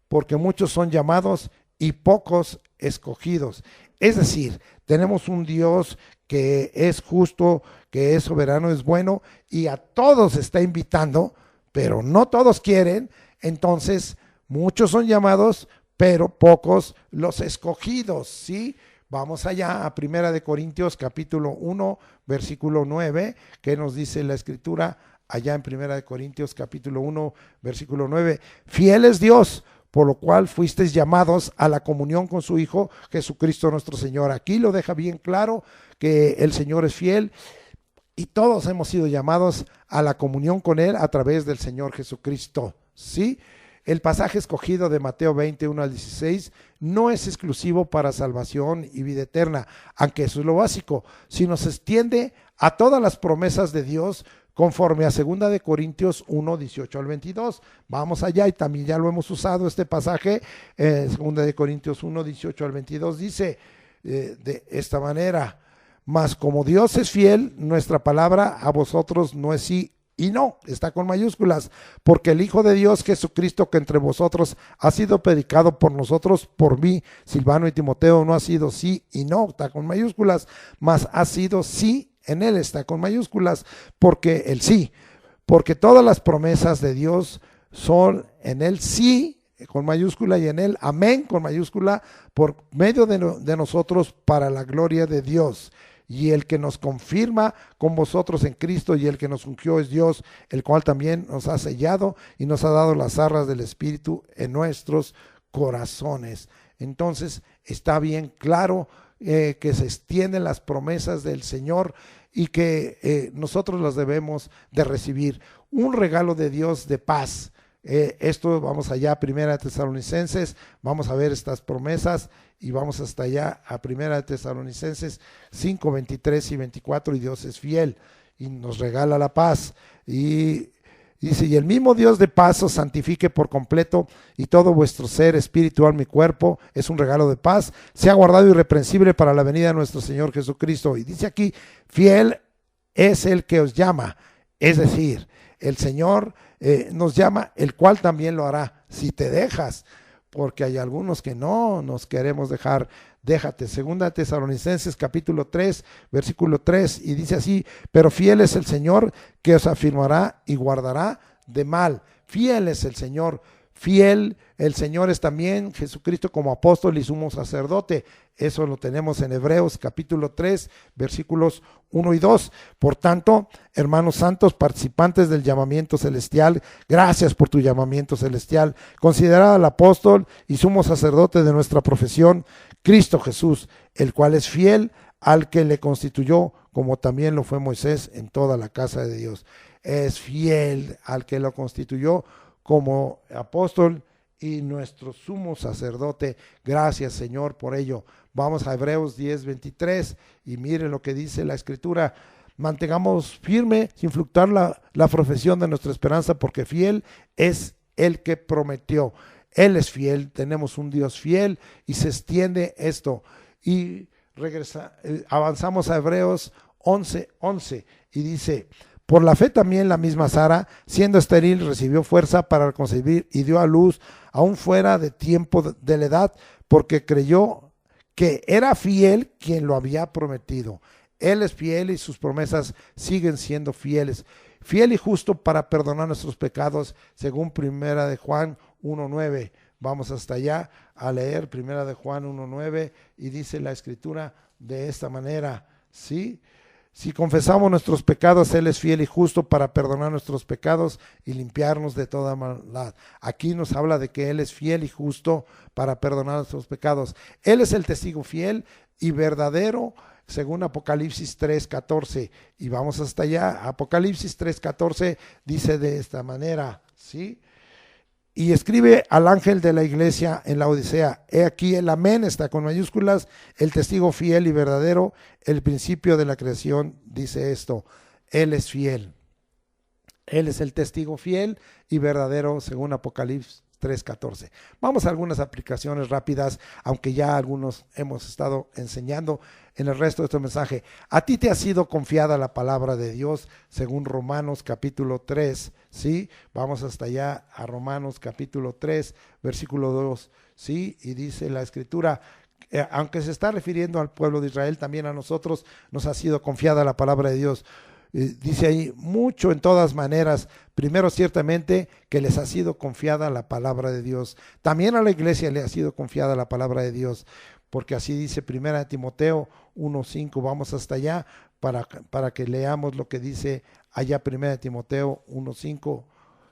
porque muchos son llamados y pocos escogidos. Es decir, tenemos un Dios que es justo, que es soberano, es bueno, y a todos está invitando, pero no todos quieren. Entonces, muchos son llamados, pero pocos los escogidos, ¿sí? Vamos allá a 1 Corintios capítulo 1, versículo 9, que nos dice la Escritura allá en 1 Corintios capítulo 1, versículo 9. Fiel es Dios, por lo cual fuisteis llamados a la comunión con su Hijo Jesucristo nuestro Señor. Aquí lo deja bien claro que el Señor es fiel y todos hemos sido llamados a la comunión con Él a través del Señor Jesucristo, ¿sí? El pasaje escogido de Mateo 20:1-16 no es exclusivo para salvación y vida eterna, aunque eso es lo básico, sino se extiende a todas las promesas de Dios conforme a 2 Corintios 1:18-22. Vamos allá, y también ya lo hemos usado este pasaje. 2 Corintios 1:18-22 dice de esta manera: mas como Dios es fiel, nuestra palabra a vosotros no es sí y no, está con mayúsculas, porque el Hijo de Dios Jesucristo, que entre vosotros ha sido predicado por nosotros, por mí, Silvano y Timoteo, no ha sido sí y no, está con mayúsculas, mas ha sido sí en Él, está con mayúsculas, porque el sí, porque todas las promesas de Dios son en Él sí, con mayúscula, y en Él amén, con mayúscula, por medio de nosotros, para la gloria de Dios. Y el que nos confirma con vosotros en Cristo y el que nos ungió es Dios, el cual también nos ha sellado y nos ha dado las arras del Espíritu en nuestros corazones. Entonces está bien claro que se extienden las promesas del Señor y que nosotros las debemos de recibir. Un regalo de Dios de paz. Esto vamos allá a 1 Tesalonicenses, vamos a ver estas promesas y vamos hasta allá a 1 Tesalonicenses 5, 23 y 24, y Dios es fiel y nos regala la paz. Y dice: y el mismo Dios de paz os santifique por completo, y todo vuestro ser, espíritu, alma y cuerpo, es un regalo de paz, sea guardado irreprensible para la venida de nuestro Señor Jesucristo. Y dice aquí: fiel es el que os llama, es decir, el Señor nos llama, el cual también lo hará si te dejas, porque hay algunos que no nos queremos dejar. Déjate. 2 Tesalonicenses capítulo 3, versículo 3, y dice así: pero fiel es el Señor, que os afirmará y guardará de mal. Fiel es el Señor. Fiel el Señor es también Jesucristo como apóstol y sumo sacerdote. Eso lo tenemos en Hebreos capítulo 3, versículos 1 y 2. Por tanto, hermanos santos, participantes del llamamiento celestial, gracias por tu llamamiento celestial. Considerad al apóstol y sumo sacerdote de nuestra profesión, Cristo Jesús, el cual es fiel al que le constituyó, como también lo fue Moisés en toda la casa de Dios. Es fiel al que lo constituyó como apóstol y nuestro sumo sacerdote. Gracias, Señor, por ello. Vamos a Hebreos 10:23 y miren lo que dice la Escritura: mantengamos firme sin fluctuar la profesión de nuestra esperanza, porque fiel es el que prometió. Él es fiel, tenemos un Dios fiel, y se extiende esto. Y avanzamos a Hebreos 11:11 y dice: por la fe también la misma Sara, siendo estéril, recibió fuerza para concebir y dio a luz aún fuera de tiempo de la edad, porque creyó que era fiel quien lo había prometido. Él es fiel y sus promesas siguen siendo fieles. Fiel y justo para perdonar nuestros pecados, según 1 de Juan 1:9. Vamos hasta allá a leer 1 de Juan 1:9 y dice la Escritura de esta manera, ¿sí? Si confesamos nuestros pecados, Él es fiel y justo para perdonar nuestros pecados y limpiarnos de toda maldad. Aquí nos habla de que Él es fiel y justo para perdonar nuestros pecados. Él es el testigo fiel y verdadero según Apocalipsis 3:14, y vamos hasta allá. Apocalipsis 3:14 dice de esta manera, ¿sí? Y escribe al ángel de la iglesia en la Odisea: he aquí el amén, está con mayúsculas, el testigo fiel y verdadero, el principio de la creación, dice esto: él es fiel. Él es el testigo fiel y verdadero según Apocalipsis 3:14. Vamos a algunas aplicaciones rápidas, aunque ya algunos hemos estado enseñando en el resto de este mensaje. A ti te ha sido confiada la palabra de Dios según Romanos capítulo 3, ¿sí? Vamos hasta allá a Romanos capítulo 3, versículo 2, ¿sí? Y dice la escritura, aunque se está refiriendo al pueblo de Israel, también a nosotros nos ha sido confiada la palabra de Dios. Dice ahí, mucho en todas maneras. Primero, ciertamente que les ha sido confiada la palabra de Dios. También a la iglesia le ha sido confiada la palabra de Dios, porque así dice 1 Timoteo 1:5. Vamos hasta allá para que leamos lo que dice allá 1 Timoteo 1:5,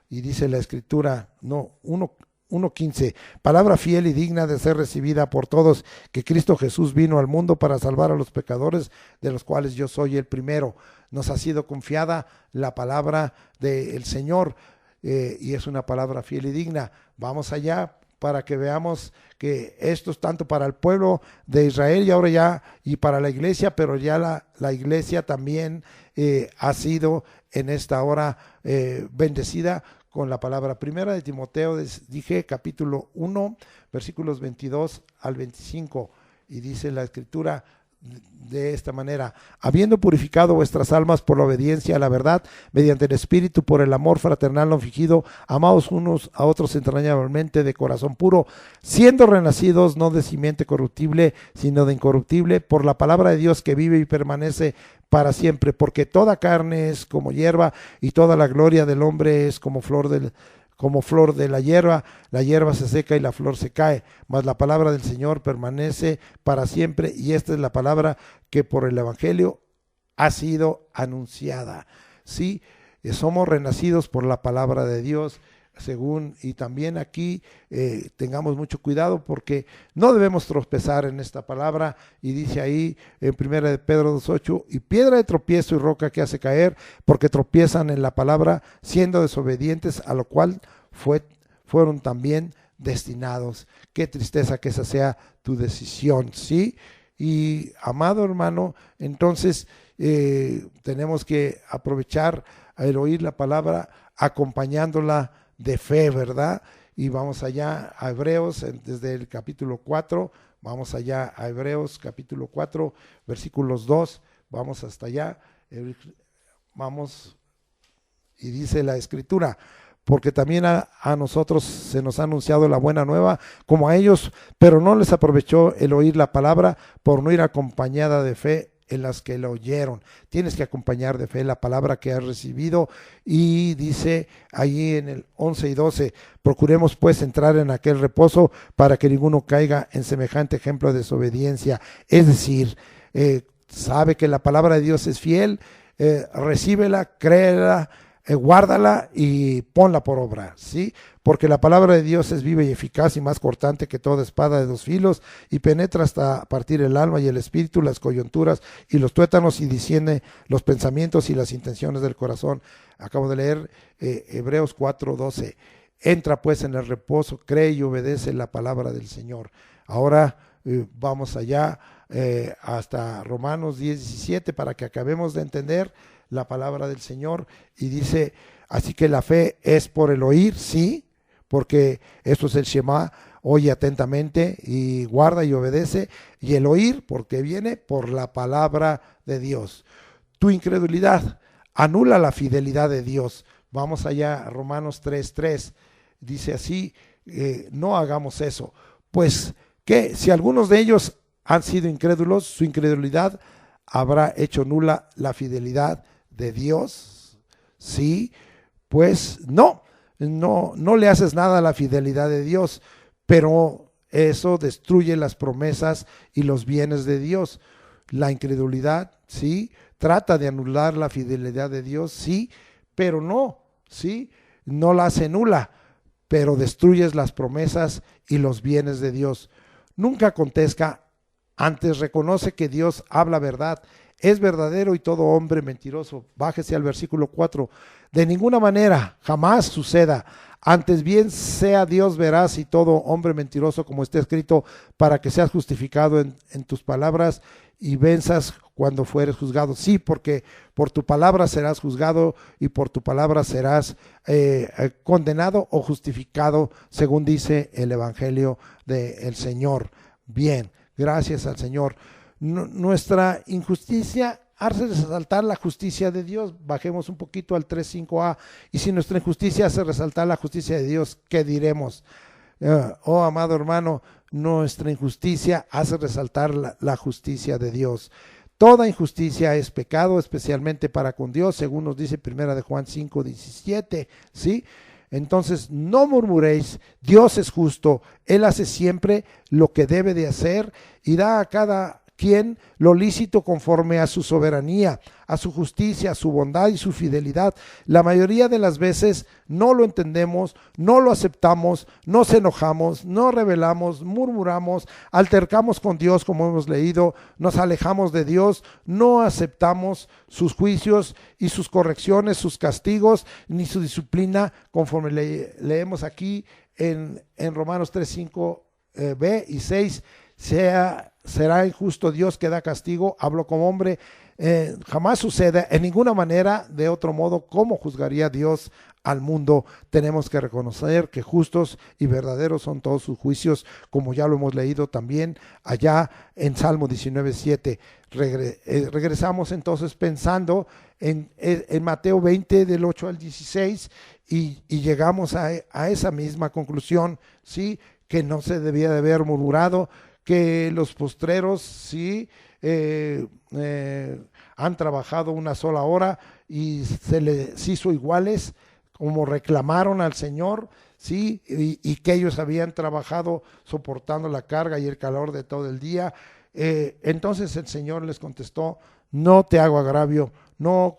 y dice la escritura, 1:15, palabra fiel y digna de ser recibida por todos, que Cristo Jesús vino al mundo para salvar a los pecadores, de los cuales yo soy el primero. Nos ha sido confiada la palabra del Señor, y es una palabra fiel y digna. Vamos allá para que veamos que esto es tanto para el pueblo de Israel y ahora ya, y para la iglesia, pero ya la iglesia también ha sido en esta hora bendecida con la palabra. Primera de Timoteo, dije, capítulo 1, versículos 22 al 25, y dice la escritura de esta manera: habiendo purificado vuestras almas por la obediencia a la verdad, mediante el Espíritu, por el amor fraternal no fingido, amaos unos a otros entrañablemente de corazón puro, siendo renacidos no de simiente corruptible, sino de incorruptible, por la palabra de Dios que vive y permanece para siempre, porque toda carne es como hierba, y toda la gloria del hombre es como flor de la hierba se seca y la flor se cae, mas la palabra del Señor permanece para siempre. Y esta es la palabra que por el Evangelio ha sido anunciada. Sí, somos renacidos por la palabra de Dios, según, y también aquí tengamos mucho cuidado porque no debemos tropezar en esta palabra, y dice ahí en 1 de Pedro 2:8, y piedra de tropiezo y roca que hace caer, porque tropiezan en la palabra, siendo desobedientes, a lo cual fueron también destinados. Qué tristeza que esa sea tu decisión, ¿sí? Y amado hermano, entonces tenemos que aprovechar el oír la palabra acompañándola de fe, ¿verdad? Y vamos allá a Hebreos, desde el capítulo 4, vamos allá a Hebreos capítulo 4, versículos 2, vamos hasta allá, vamos, y dice la escritura: porque también a nosotros se nos ha anunciado la buena nueva, como a ellos, pero no les aprovechó el oír la palabra, por no ir acompañada de fe en las que la oyeron. Tienes que acompañar de fe la palabra que has recibido, y dice allí en el 11 y 12, procuremos pues entrar en aquel reposo, para que ninguno caiga en semejante ejemplo de desobediencia. Es decir, sabe que la palabra de Dios es fiel, recíbela, créela, guárdala y ponla por obra, ¿sí? Porque la palabra de Dios es viva y eficaz y más cortante que toda espada de dos filos, y penetra hasta partir el alma y el espíritu, las coyunturas y los tuétanos, y discierne los pensamientos y las intenciones del corazón. Acabo de leer Hebreos 4:12. Entra pues en el reposo, cree y obedece la palabra del Señor. Ahora vamos allá hasta Romanos 10:17 para que acabemos de entender la palabra del Señor, y dice: así que la fe es por el oír, sí, porque esto es el Shema, oye atentamente y guarda y obedece, y el oír porque viene por la palabra de Dios. Tu incredulidad anula la fidelidad de Dios. Vamos allá a Romanos 3:3, dice así: no hagamos eso, pues que si algunos de ellos han sido incrédulos, su incredulidad habrá hecho nula la fidelidad de Dios. Sí, pues no le haces nada a la fidelidad de Dios, pero eso destruye las promesas y los bienes de Dios. La incredulidad, sí, trata de anular la fidelidad de Dios, sí, pero no, sí, no la hace nula, pero destruyes las promesas y los bienes de Dios. Nunca acontezca Antes reconoce que Dios habla verdad, es verdadero y todo hombre mentiroso. Bájese al versículo 4. De ninguna manera, jamás suceda. Antes bien sea Dios veraz y todo hombre mentiroso, como está escrito, para que seas justificado en tus palabras y venzas cuando fueres juzgado. Sí, porque por tu palabra serás juzgado y por tu palabra serás condenado o justificado, según dice el Evangelio del Señor. Bien, gracias al Señor. Nuestra injusticia hace resaltar la justicia de Dios. Bajemos un poquito al 3.5a. Y si nuestra injusticia hace resaltar la justicia de Dios, ¿qué diremos? Oh, amado hermano, nuestra injusticia hace resaltar la justicia de Dios. Toda injusticia es pecado, especialmente para con Dios, según nos dice 1 de Juan 5:17, ¿sí? Entonces, no murmuréis, Dios es justo, Él hace siempre lo que debe de hacer y da a cada quien lo lícito conforme a su soberanía, a su justicia, a su bondad y su fidelidad. La mayoría de las veces no lo entendemos, no lo aceptamos, nos enojamos, nos rebelamos, murmuramos, altercamos con Dios como hemos leído, nos alejamos de Dios, no aceptamos sus juicios y sus correcciones, sus castigos, ni su disciplina, conforme leemos aquí en Romanos 3:5b y 6. Será injusto Dios que da castigo, hablo como hombre, jamás sucede en ninguna manera, de otro modo, ¿cómo juzgaría Dios al mundo? Tenemos que reconocer que justos y verdaderos son todos sus juicios, como ya lo hemos leído también allá en Salmo 19:7. Regresamos entonces pensando en Mateo 20 del 8 al 16 y llegamos a esa misma conclusión, ¿sí? Que no se debía de haber murmurado, que los postreros sí han trabajado una sola hora y se les hizo iguales, como reclamaron al Señor, sí, y que ellos habían trabajado soportando la carga y el calor de todo el día. Entonces el Señor les contestó: no te hago agravio, no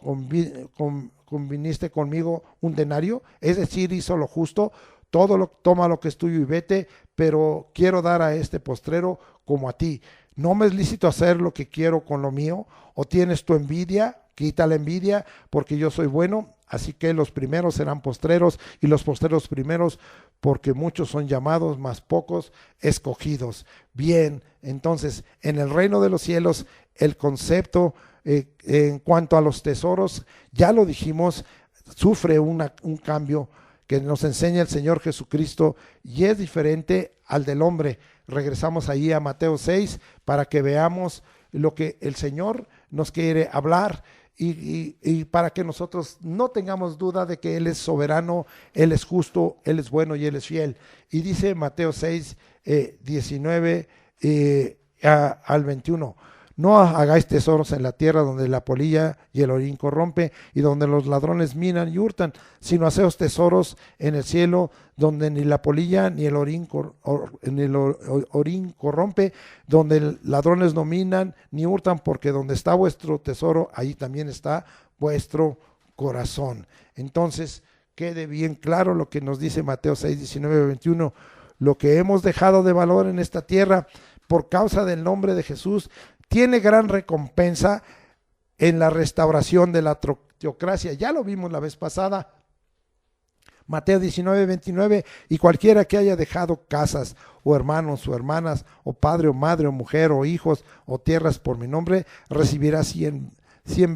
conviniste conmigo un denario, es decir, hizo lo justo. Toma lo que es tuyo y vete, pero quiero dar a este postrero como a ti. No me es lícito hacer lo que quiero con lo mío, o tienes tu envidia, quita la envidia, porque yo soy bueno. Así que los primeros serán postreros y los postreros primeros, porque muchos son llamados, mas pocos escogidos. Bien, entonces en el reino de los cielos el concepto en cuanto a los tesoros, ya lo dijimos, sufre un cambio que nos enseña el Señor Jesucristo y es diferente al del hombre. Regresamos ahí a Mateo 6 para que veamos lo que el Señor nos quiere hablar y para que nosotros no tengamos duda de que Él es soberano, Él es justo, Él es bueno y Él es fiel. Y dice Mateo 6, 19 al 21. No hagáis tesoros en la tierra donde la polilla y el orín corrompe y donde los ladrones minan y hurtan, sino haceos tesoros en el cielo donde ni la polilla ni el orín corrompe, donde ladrones no minan ni hurtan, porque donde está vuestro tesoro, ahí también está vuestro corazón. Entonces, quede bien claro lo que nos dice Mateo 6, 19, 21. Lo que hemos dejado de valor en esta tierra por causa del nombre de Jesús tiene gran recompensa en la restauración de la teocracia. Ya lo vimos la vez pasada. Mateo 19, 29, y cualquiera que haya dejado casas, o hermanos, o hermanas, o padre, o madre, o mujer, o hijos, o tierras por mi nombre, recibirá 100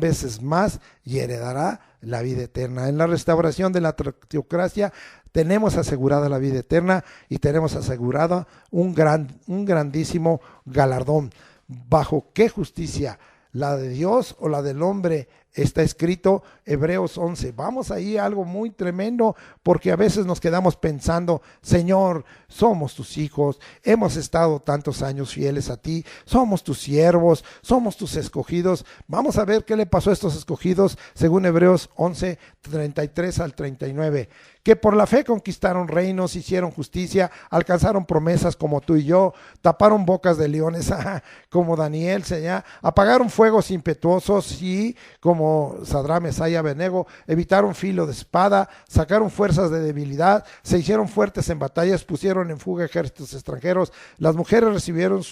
veces más y heredará la vida eterna. En la restauración de la teocracia tenemos asegurada la vida eterna y tenemos asegurada un grandísimo galardón. ¿Bajo qué justicia? ¿La de Dios o la del hombre? Está escrito Hebreos 11. Vamos ahí a algo muy tremendo, porque a veces nos quedamos pensando: Señor, somos tus hijos, hemos estado tantos años fieles a ti, somos tus siervos, somos tus escogidos. Vamos a ver qué le pasó a estos escogidos según Hebreos 11, 33 al 39. Que por la fe conquistaron reinos, hicieron justicia, alcanzaron promesas como tú y yo, taparon bocas de leones como Daniel, apagaron fuegos impetuosos y como Sadrach, Mesach y Abednego, evitaron filo de espada, sacaron fuerzas de debilidad, se hicieron fuertes en batallas, pusieron en fuga ejércitos extranjeros. Las mujeres recibieron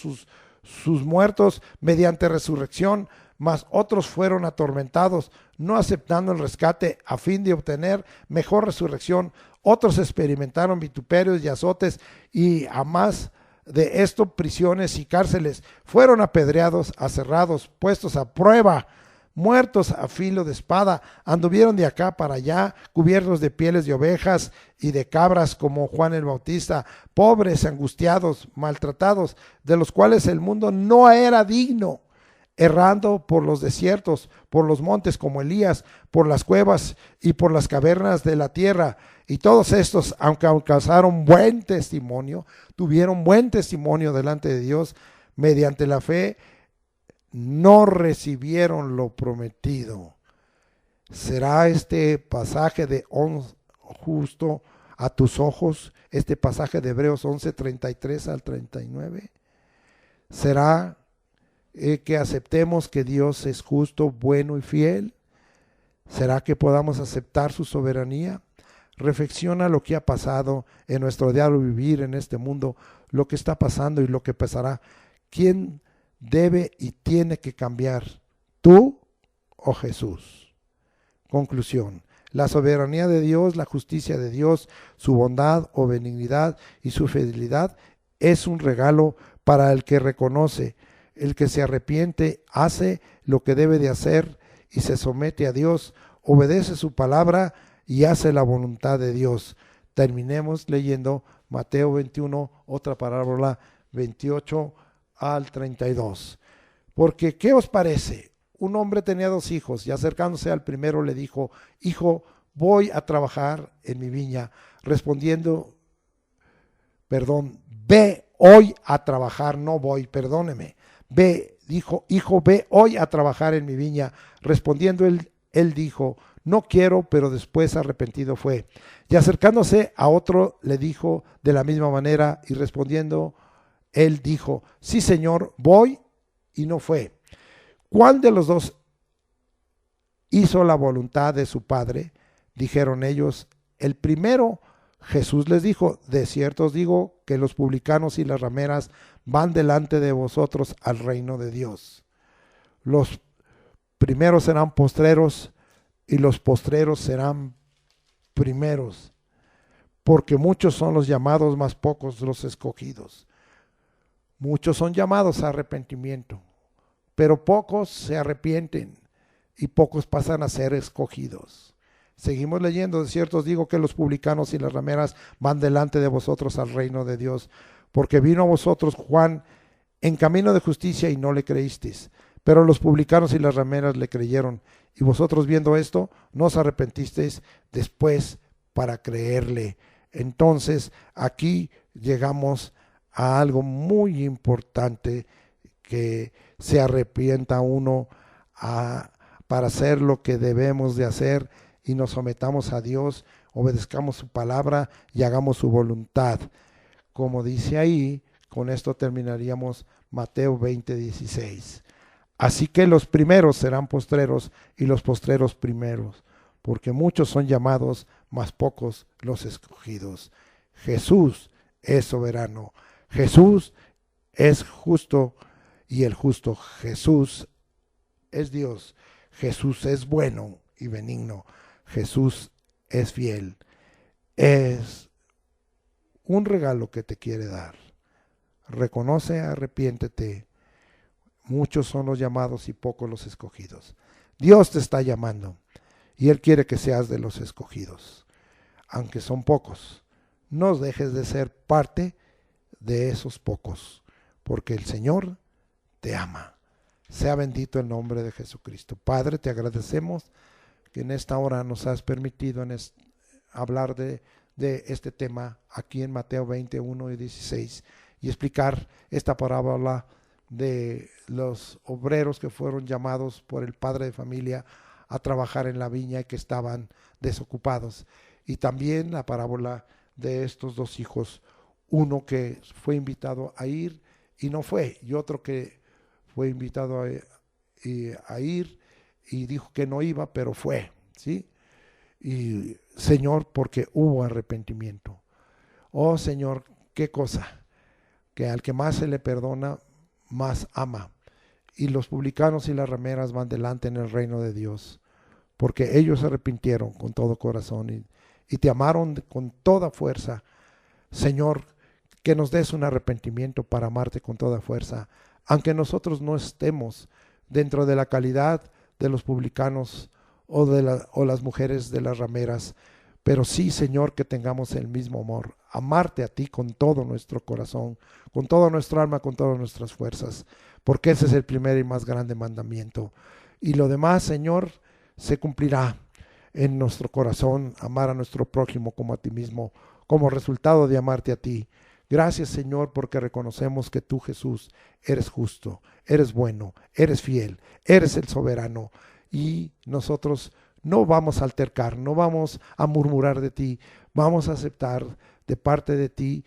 sus muertos mediante resurrección, mas otros fueron atormentados, no aceptando el rescate a fin de obtener mejor resurrección. Otros experimentaron vituperios y azotes, y a más de esto prisiones y cárceles. Fueron apedreados, aserrados, puestos a prueba, muertos a filo de espada. Anduvieron de acá para allá, cubiertos de pieles de ovejas y de cabras, como Juan el Bautista, pobres, angustiados, maltratados, de los cuales el mundo no era digno, errando por los desiertos, por los montes como Elías, por las cuevas y por las cavernas de la tierra. Y todos estos, aunque alcanzaron buen testimonio, tuvieron buen testimonio delante de Dios, mediante la fe, no recibieron lo prometido. ¿Será este pasaje de justo a tus ojos? Este pasaje de Hebreos 11, 33 al 39. ¿Será que aceptemos que Dios es justo, bueno y fiel? ¿Será que podamos aceptar su soberanía? Reflexiona lo que ha pasado en nuestro diario vivir en este mundo, lo que está pasando y lo que pasará. ¿Quién debe y tiene que cambiar? ¿Tú o Jesús? Conclusión: la soberanía de Dios, la justicia de Dios, su bondad o benignidad y su fidelidad es un regalo para el que reconoce. El que se arrepiente, hace lo que debe de hacer y se somete a Dios, obedece su palabra y hace la voluntad de Dios. Terminemos leyendo Mateo 21, otra parábola, 28 al 32. Porque, ¿qué os parece? Un hombre tenía 2 hijos y acercándose al primero le dijo: hijo, voy a trabajar en mi viña. Ve hoy a trabajar, no voy, perdóneme. Ve, dijo, hijo, ve hoy a trabajar en mi viña. Respondiendo él dijo: no quiero, pero después arrepentido fue. Y acercándose a otro le dijo de la misma manera, y respondiendo él dijo: sí, Señor, voy, y no fue. ¿Cuál de los dos hizo la voluntad de su padre? Dijeron ellos: el primero. Jesús les dijo: de cierto os digo que los publicanos y las rameras van delante de vosotros al reino de Dios. Los primeros serán postreros y los postreros serán primeros, porque muchos son los llamados, mas pocos los escogidos. Muchos son llamados a arrepentimiento, pero pocos se arrepienten y pocos pasan a ser escogidos. Seguimos leyendo: de cierto os digo que los publicanos y las rameras van delante de vosotros al reino de Dios, porque vino a vosotros Juan en camino de justicia y no le creísteis, pero los publicanos y las rameras le creyeron, y vosotros viendo esto no os arrepentisteis después para creerle. Entonces aquí llegamos a algo muy importante, que se arrepienta uno para hacer lo que debemos de hacer y nos sometamos a Dios, obedezcamos su palabra y hagamos su voluntad. Como dice ahí, con esto terminaríamos Mateo 20:16. Así que los primeros serán postreros y los postreros primeros, porque muchos son llamados, mas pocos los escogidos. Jesús es soberano, Jesús es justo y el justo. Jesús es Dios, Jesús es bueno y benigno, Jesús es fiel. Es un regalo que te quiere dar. Reconoce, arrepiéntete. Muchos son los llamados y pocos los escogidos. Dios te está llamando y Él quiere que seas de los escogidos, aunque son pocos. No dejes de ser parte de esos pocos, porque el Señor te ama. Sea bendito el nombre de Jesucristo. Padre, te agradecemos que en esta hora nos has permitido hablar de este tema aquí en Mateo 21 y 16 y explicar esta parábola de los obreros que fueron llamados por el padre de familia a trabajar en la viña y que estaban desocupados, y también la parábola de estos 2 hijos, uno que fue invitado a ir y no fue, y otro que fue invitado a ir y dijo que no iba, pero fue, ¿sí? Y Señor, porque hubo arrepentimiento. Oh Señor, qué cosa, que al que más se le perdona, más ama. Y los publicanos y las rameras van delante en el reino de Dios, porque ellos se arrepintieron con todo corazón y te amaron con toda fuerza. Señor, que nos des un arrepentimiento para amarte con toda fuerza, aunque nosotros no estemos dentro de la calidad de los publicanos o las mujeres de las rameras, pero sí, Señor, que tengamos el mismo amor, amarte a ti con todo nuestro corazón, con toda nuestra alma, con todas nuestras fuerzas, porque ese es el primer y más grande mandamiento. Y lo demás, Señor, se cumplirá en nuestro corazón, amar a nuestro prójimo como a ti mismo, como resultado de amarte a ti. Gracias, Señor, porque reconocemos que tú, Jesús, eres justo, eres bueno, eres fiel, eres el soberano, y nosotros no vamos a altercar, no vamos a murmurar de ti, vamos a aceptar de parte de ti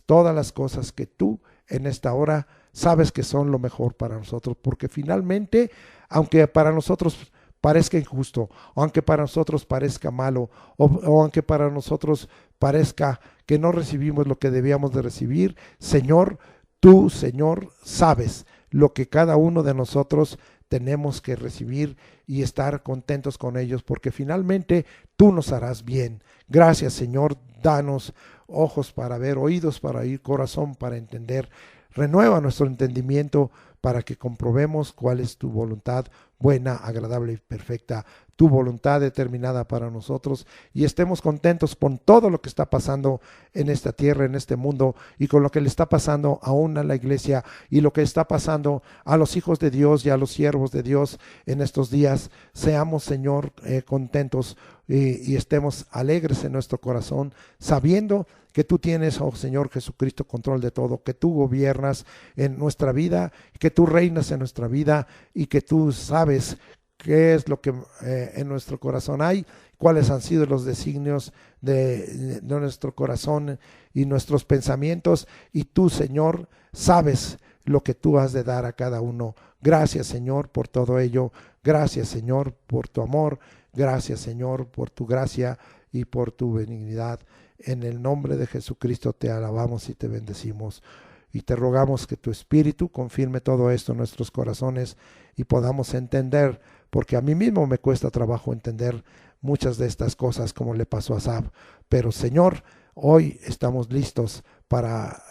todas las cosas que tú en esta hora sabes que son lo mejor para nosotros, porque finalmente, aunque para nosotros parezca injusto, aunque para nosotros parezca malo, o aunque para nosotros parezca que no recibimos lo que debíamos de recibir, Señor, tú, Señor, sabes lo que cada uno de nosotros tenemos que recibir y estar contentos con ellos, porque finalmente tú nos harás bien. Gracias, Señor, danos ojos para ver, oídos para oír, corazón para entender. Renueva nuestro entendimiento para que comprobemos cuál es tu voluntad buena, agradable y perfecta, tu voluntad determinada para nosotros, y estemos contentos con todo lo que está pasando en esta tierra, en este mundo, y con lo que le está pasando aún a la iglesia, y lo que está pasando a los hijos de Dios y a los siervos de Dios en estos días. Seamos, Señor, contentos y estemos alegres en nuestro corazón, sabiendo que tú tienes, oh Señor Jesucristo, control de todo, que tú gobiernas en nuestra vida, que tú reinas en nuestra vida, y que tú sabes qué es lo que en nuestro corazón hay, cuáles han sido los designios de nuestro corazón y nuestros pensamientos, y tú, Señor, sabes lo que tú has de dar a cada uno. Gracias, Señor, por todo ello. Gracias, Señor, por tu amor. Gracias, Señor, por tu gracia y por tu benignidad. En el nombre de Jesucristo te alabamos y te bendecimos. Y te rogamos que tu Espíritu confirme todo esto en nuestros corazones y podamos entender, porque a mí mismo me cuesta trabajo entender muchas de estas cosas como le pasó a Asaf. Pero, Señor, hoy estamos listos para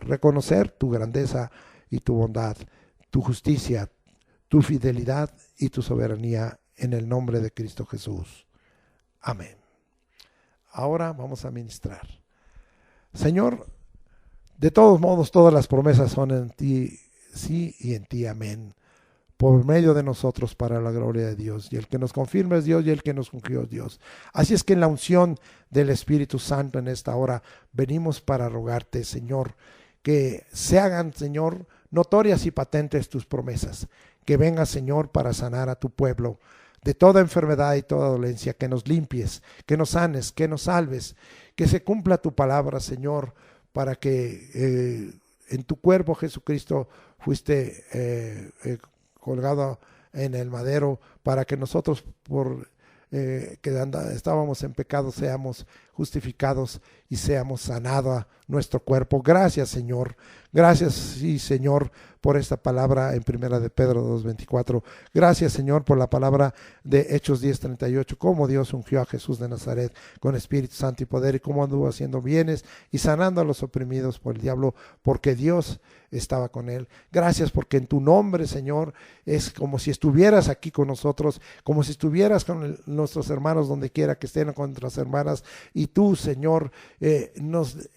reconocer tu grandeza y tu bondad, tu justicia, tu fidelidad y tu soberanía, en el nombre de Cristo Jesús. Amén. Ahora vamos a ministrar. Señor, de todos modos, todas las promesas son en ti, sí, y en ti, amén, por medio de nosotros para la gloria de Dios. Y el que nos confirma es Dios, y el que nos ungió es Dios. Así es que en la unción del Espíritu Santo en esta hora venimos para rogarte, Señor, que se hagan, Señor, notorias y patentes tus promesas. Que vengas, Señor, para sanar a tu pueblo de toda enfermedad y toda dolencia, que nos limpies, que nos sanes, que nos salves, que se cumpla tu palabra, Señor, para que en tu cuerpo, Jesucristo, fuiste colgado en el madero, para que nosotros, por que estábamos en pecado, seamos justificados y seamos sanado nuestro cuerpo. Gracias, Señor. Gracias, sí, Señor, por esta palabra en primera de Pedro 2:24. Gracias, Señor, por la palabra de Hechos 10:38, cómo Dios ungió a Jesús de Nazaret con Espíritu Santo y poder, y cómo anduvo haciendo bienes y sanando a los oprimidos por el diablo, porque Dios estaba con él. Gracias porque en tu nombre, Señor, es como si estuvieras aquí con nosotros, como si estuvieras con nuestros hermanos donde quiera que estén, con nuestras hermanas, y tú, Señor, nos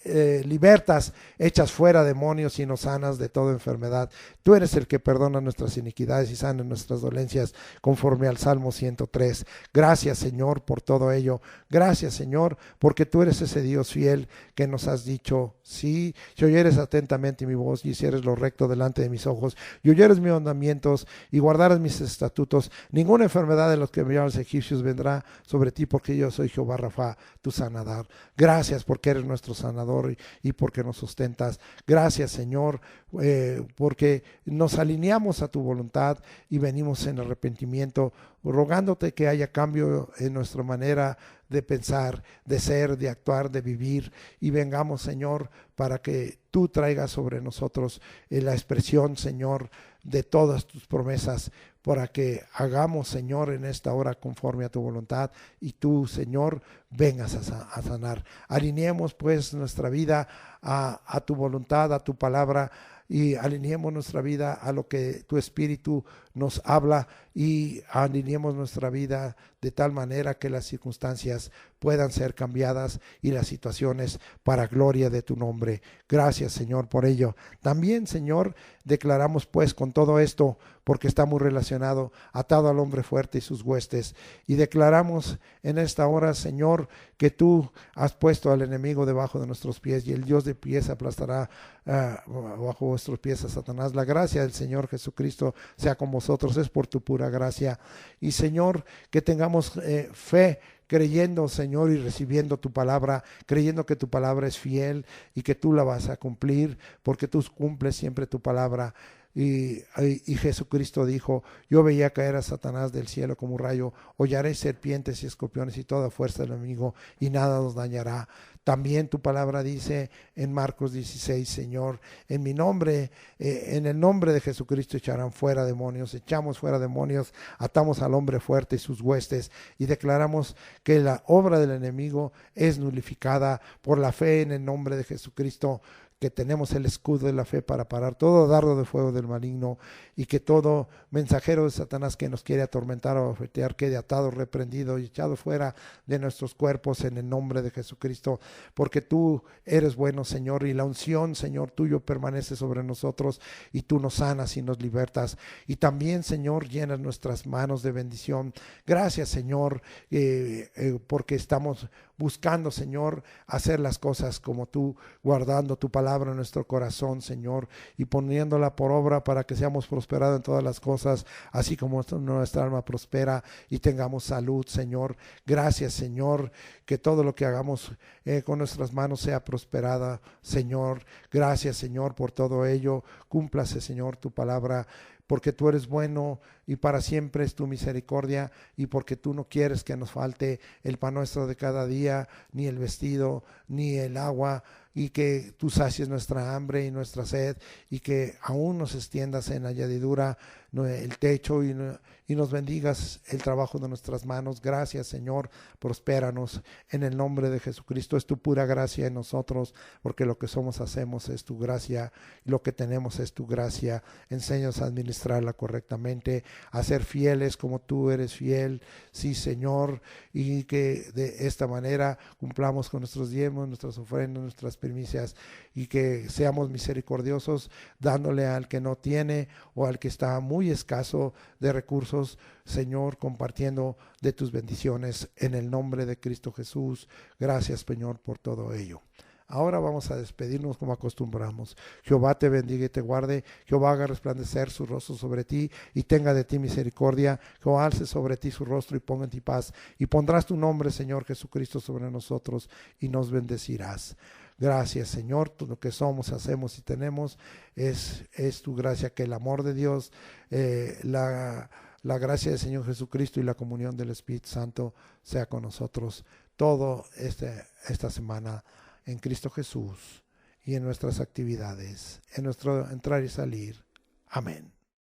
libertas, echas fuera demonios y nos sanas de toda enfermedad. Tú eres el que perdona nuestras iniquidades y sana nuestras dolencias, conforme al Salmo 103. Gracias, Señor, por todo ello. Gracias, Señor, porque tú eres ese Dios fiel que nos has dicho, sí, si oyeres atentamente mi voz y hicieres lo recto delante de mis ojos, y oyeres mis mandamientos y guardares mis estatutos, ninguna enfermedad de los que enviaron los egipcios vendrá sobre ti, porque yo soy Jehová Rafa, tu sanador. Gracias porque eres nuestro sanador y porque nos sustentas. Gracias, Señor, porque nos alineamos a tu voluntad y venimos en arrepentimiento, rogándote que haya cambio en nuestra manera de pensar, de ser, de actuar, de vivir, y vengamos, Señor, para que tú traigas sobre nosotros la expresión, Señor, de todas tus promesas, para que hagamos, Señor, en esta hora conforme a tu voluntad, y tú, Señor, vengas a sanar. Alineemos pues nuestra vida a tu voluntad, a tu palabra, y alineemos nuestra vida a lo que tu Espíritu nos habla, y alineemos nuestra vida de tal manera que las circunstancias puedan ser cambiadas y las situaciones para gloria de tu nombre. Gracias, Señor, por ello. También, Señor, declaramos pues con todo esto, porque está muy relacionado, atado al hombre fuerte y sus huestes, y declaramos en esta hora, Señor, que tú has puesto al enemigo debajo de nuestros pies, y el Dios de pies aplastará bajo vuestros pies a Satanás. La gracia del Señor Jesucristo sea con vosotros, es por tu pura gracia. Y, Señor, que tengamos fe, creyendo, Señor, y recibiendo tu palabra, creyendo que tu palabra es fiel y que tú la vas a cumplir, porque tú cumples siempre tu palabra. Y Jesucristo dijo: yo veía caer a Satanás del cielo como un rayo, hollaré serpientes y escorpiones y toda fuerza del enemigo, y nada nos dañará. También tu palabra dice en Marcos 16, Señor, en mi nombre, en el nombre de Jesucristo echarán fuera demonios, echamos fuera demonios, atamos al hombre fuerte y sus huestes, y declaramos que la obra del enemigo es nulificada por la fe en el nombre de Jesucristo, que tenemos el escudo de la fe para parar todo dardo de fuego del maligno, y que todo mensajero de Satanás que nos quiere atormentar o afectar quede atado, reprendido y echado fuera de nuestros cuerpos en el nombre de Jesucristo, porque tú eres bueno, Señor, y la unción, Señor, tuyo permanece sobre nosotros, y tú nos sanas y nos libertas, y también, Señor, llenas nuestras manos de bendición. Gracias, Señor, porque estamos buscando, Señor, hacer las cosas como tú, guardando tu palabra en nuestro corazón, Señor, y poniéndola por obra para que seamos prosperados en todas las cosas, así como nuestra alma prospera y tengamos salud, Señor. Gracias, Señor, que todo lo que hagamos con nuestras manos sea prosperada, Señor. Gracias, Señor, por todo ello. Cúmplase, Señor, tu palabra, porque tú eres bueno y para siempre es tu misericordia, y porque tú no quieres que nos falte el pan nuestro de cada día, ni el vestido, ni el agua, y que tú sacies nuestra hambre y nuestra sed, y que aún nos extiendas en añadidura el techo, y nos bendigas el trabajo de nuestras manos. Gracias, Señor, prospéranos en el nombre de Jesucristo. Es tu pura gracia en nosotros, porque lo que somos hacemos es tu gracia, y lo que tenemos es tu gracia. Enséñanos a administrarla correctamente, a ser fieles como tú eres fiel, sí, Señor, y que de esta manera cumplamos con nuestros diezmos, nuestras ofrendas, nuestras primicias, y que seamos misericordiosos, dándole al que no tiene o al que está muy escaso de recursos, Señor, compartiendo de tus bendiciones en el nombre de Cristo Jesús. Gracias, Señor, por todo ello. Ahora vamos a despedirnos como acostumbramos. Jehová te bendiga y te guarde. Jehová haga resplandecer su rostro sobre ti y tenga de ti misericordia. Jehová alce sobre ti su rostro y ponga en ti paz. Y pondrás tu nombre, Señor Jesucristo, sobre nosotros, y nos bendecirás. Gracias, Señor. Todo lo que somos, hacemos y tenemos es tu gracia. Que el amor de Dios, la gracia del Señor Jesucristo y la comunión del Espíritu Santo sea con nosotros todo esta semana, en Cristo Jesús, y en nuestras actividades, en nuestro entrar y salir. Amén.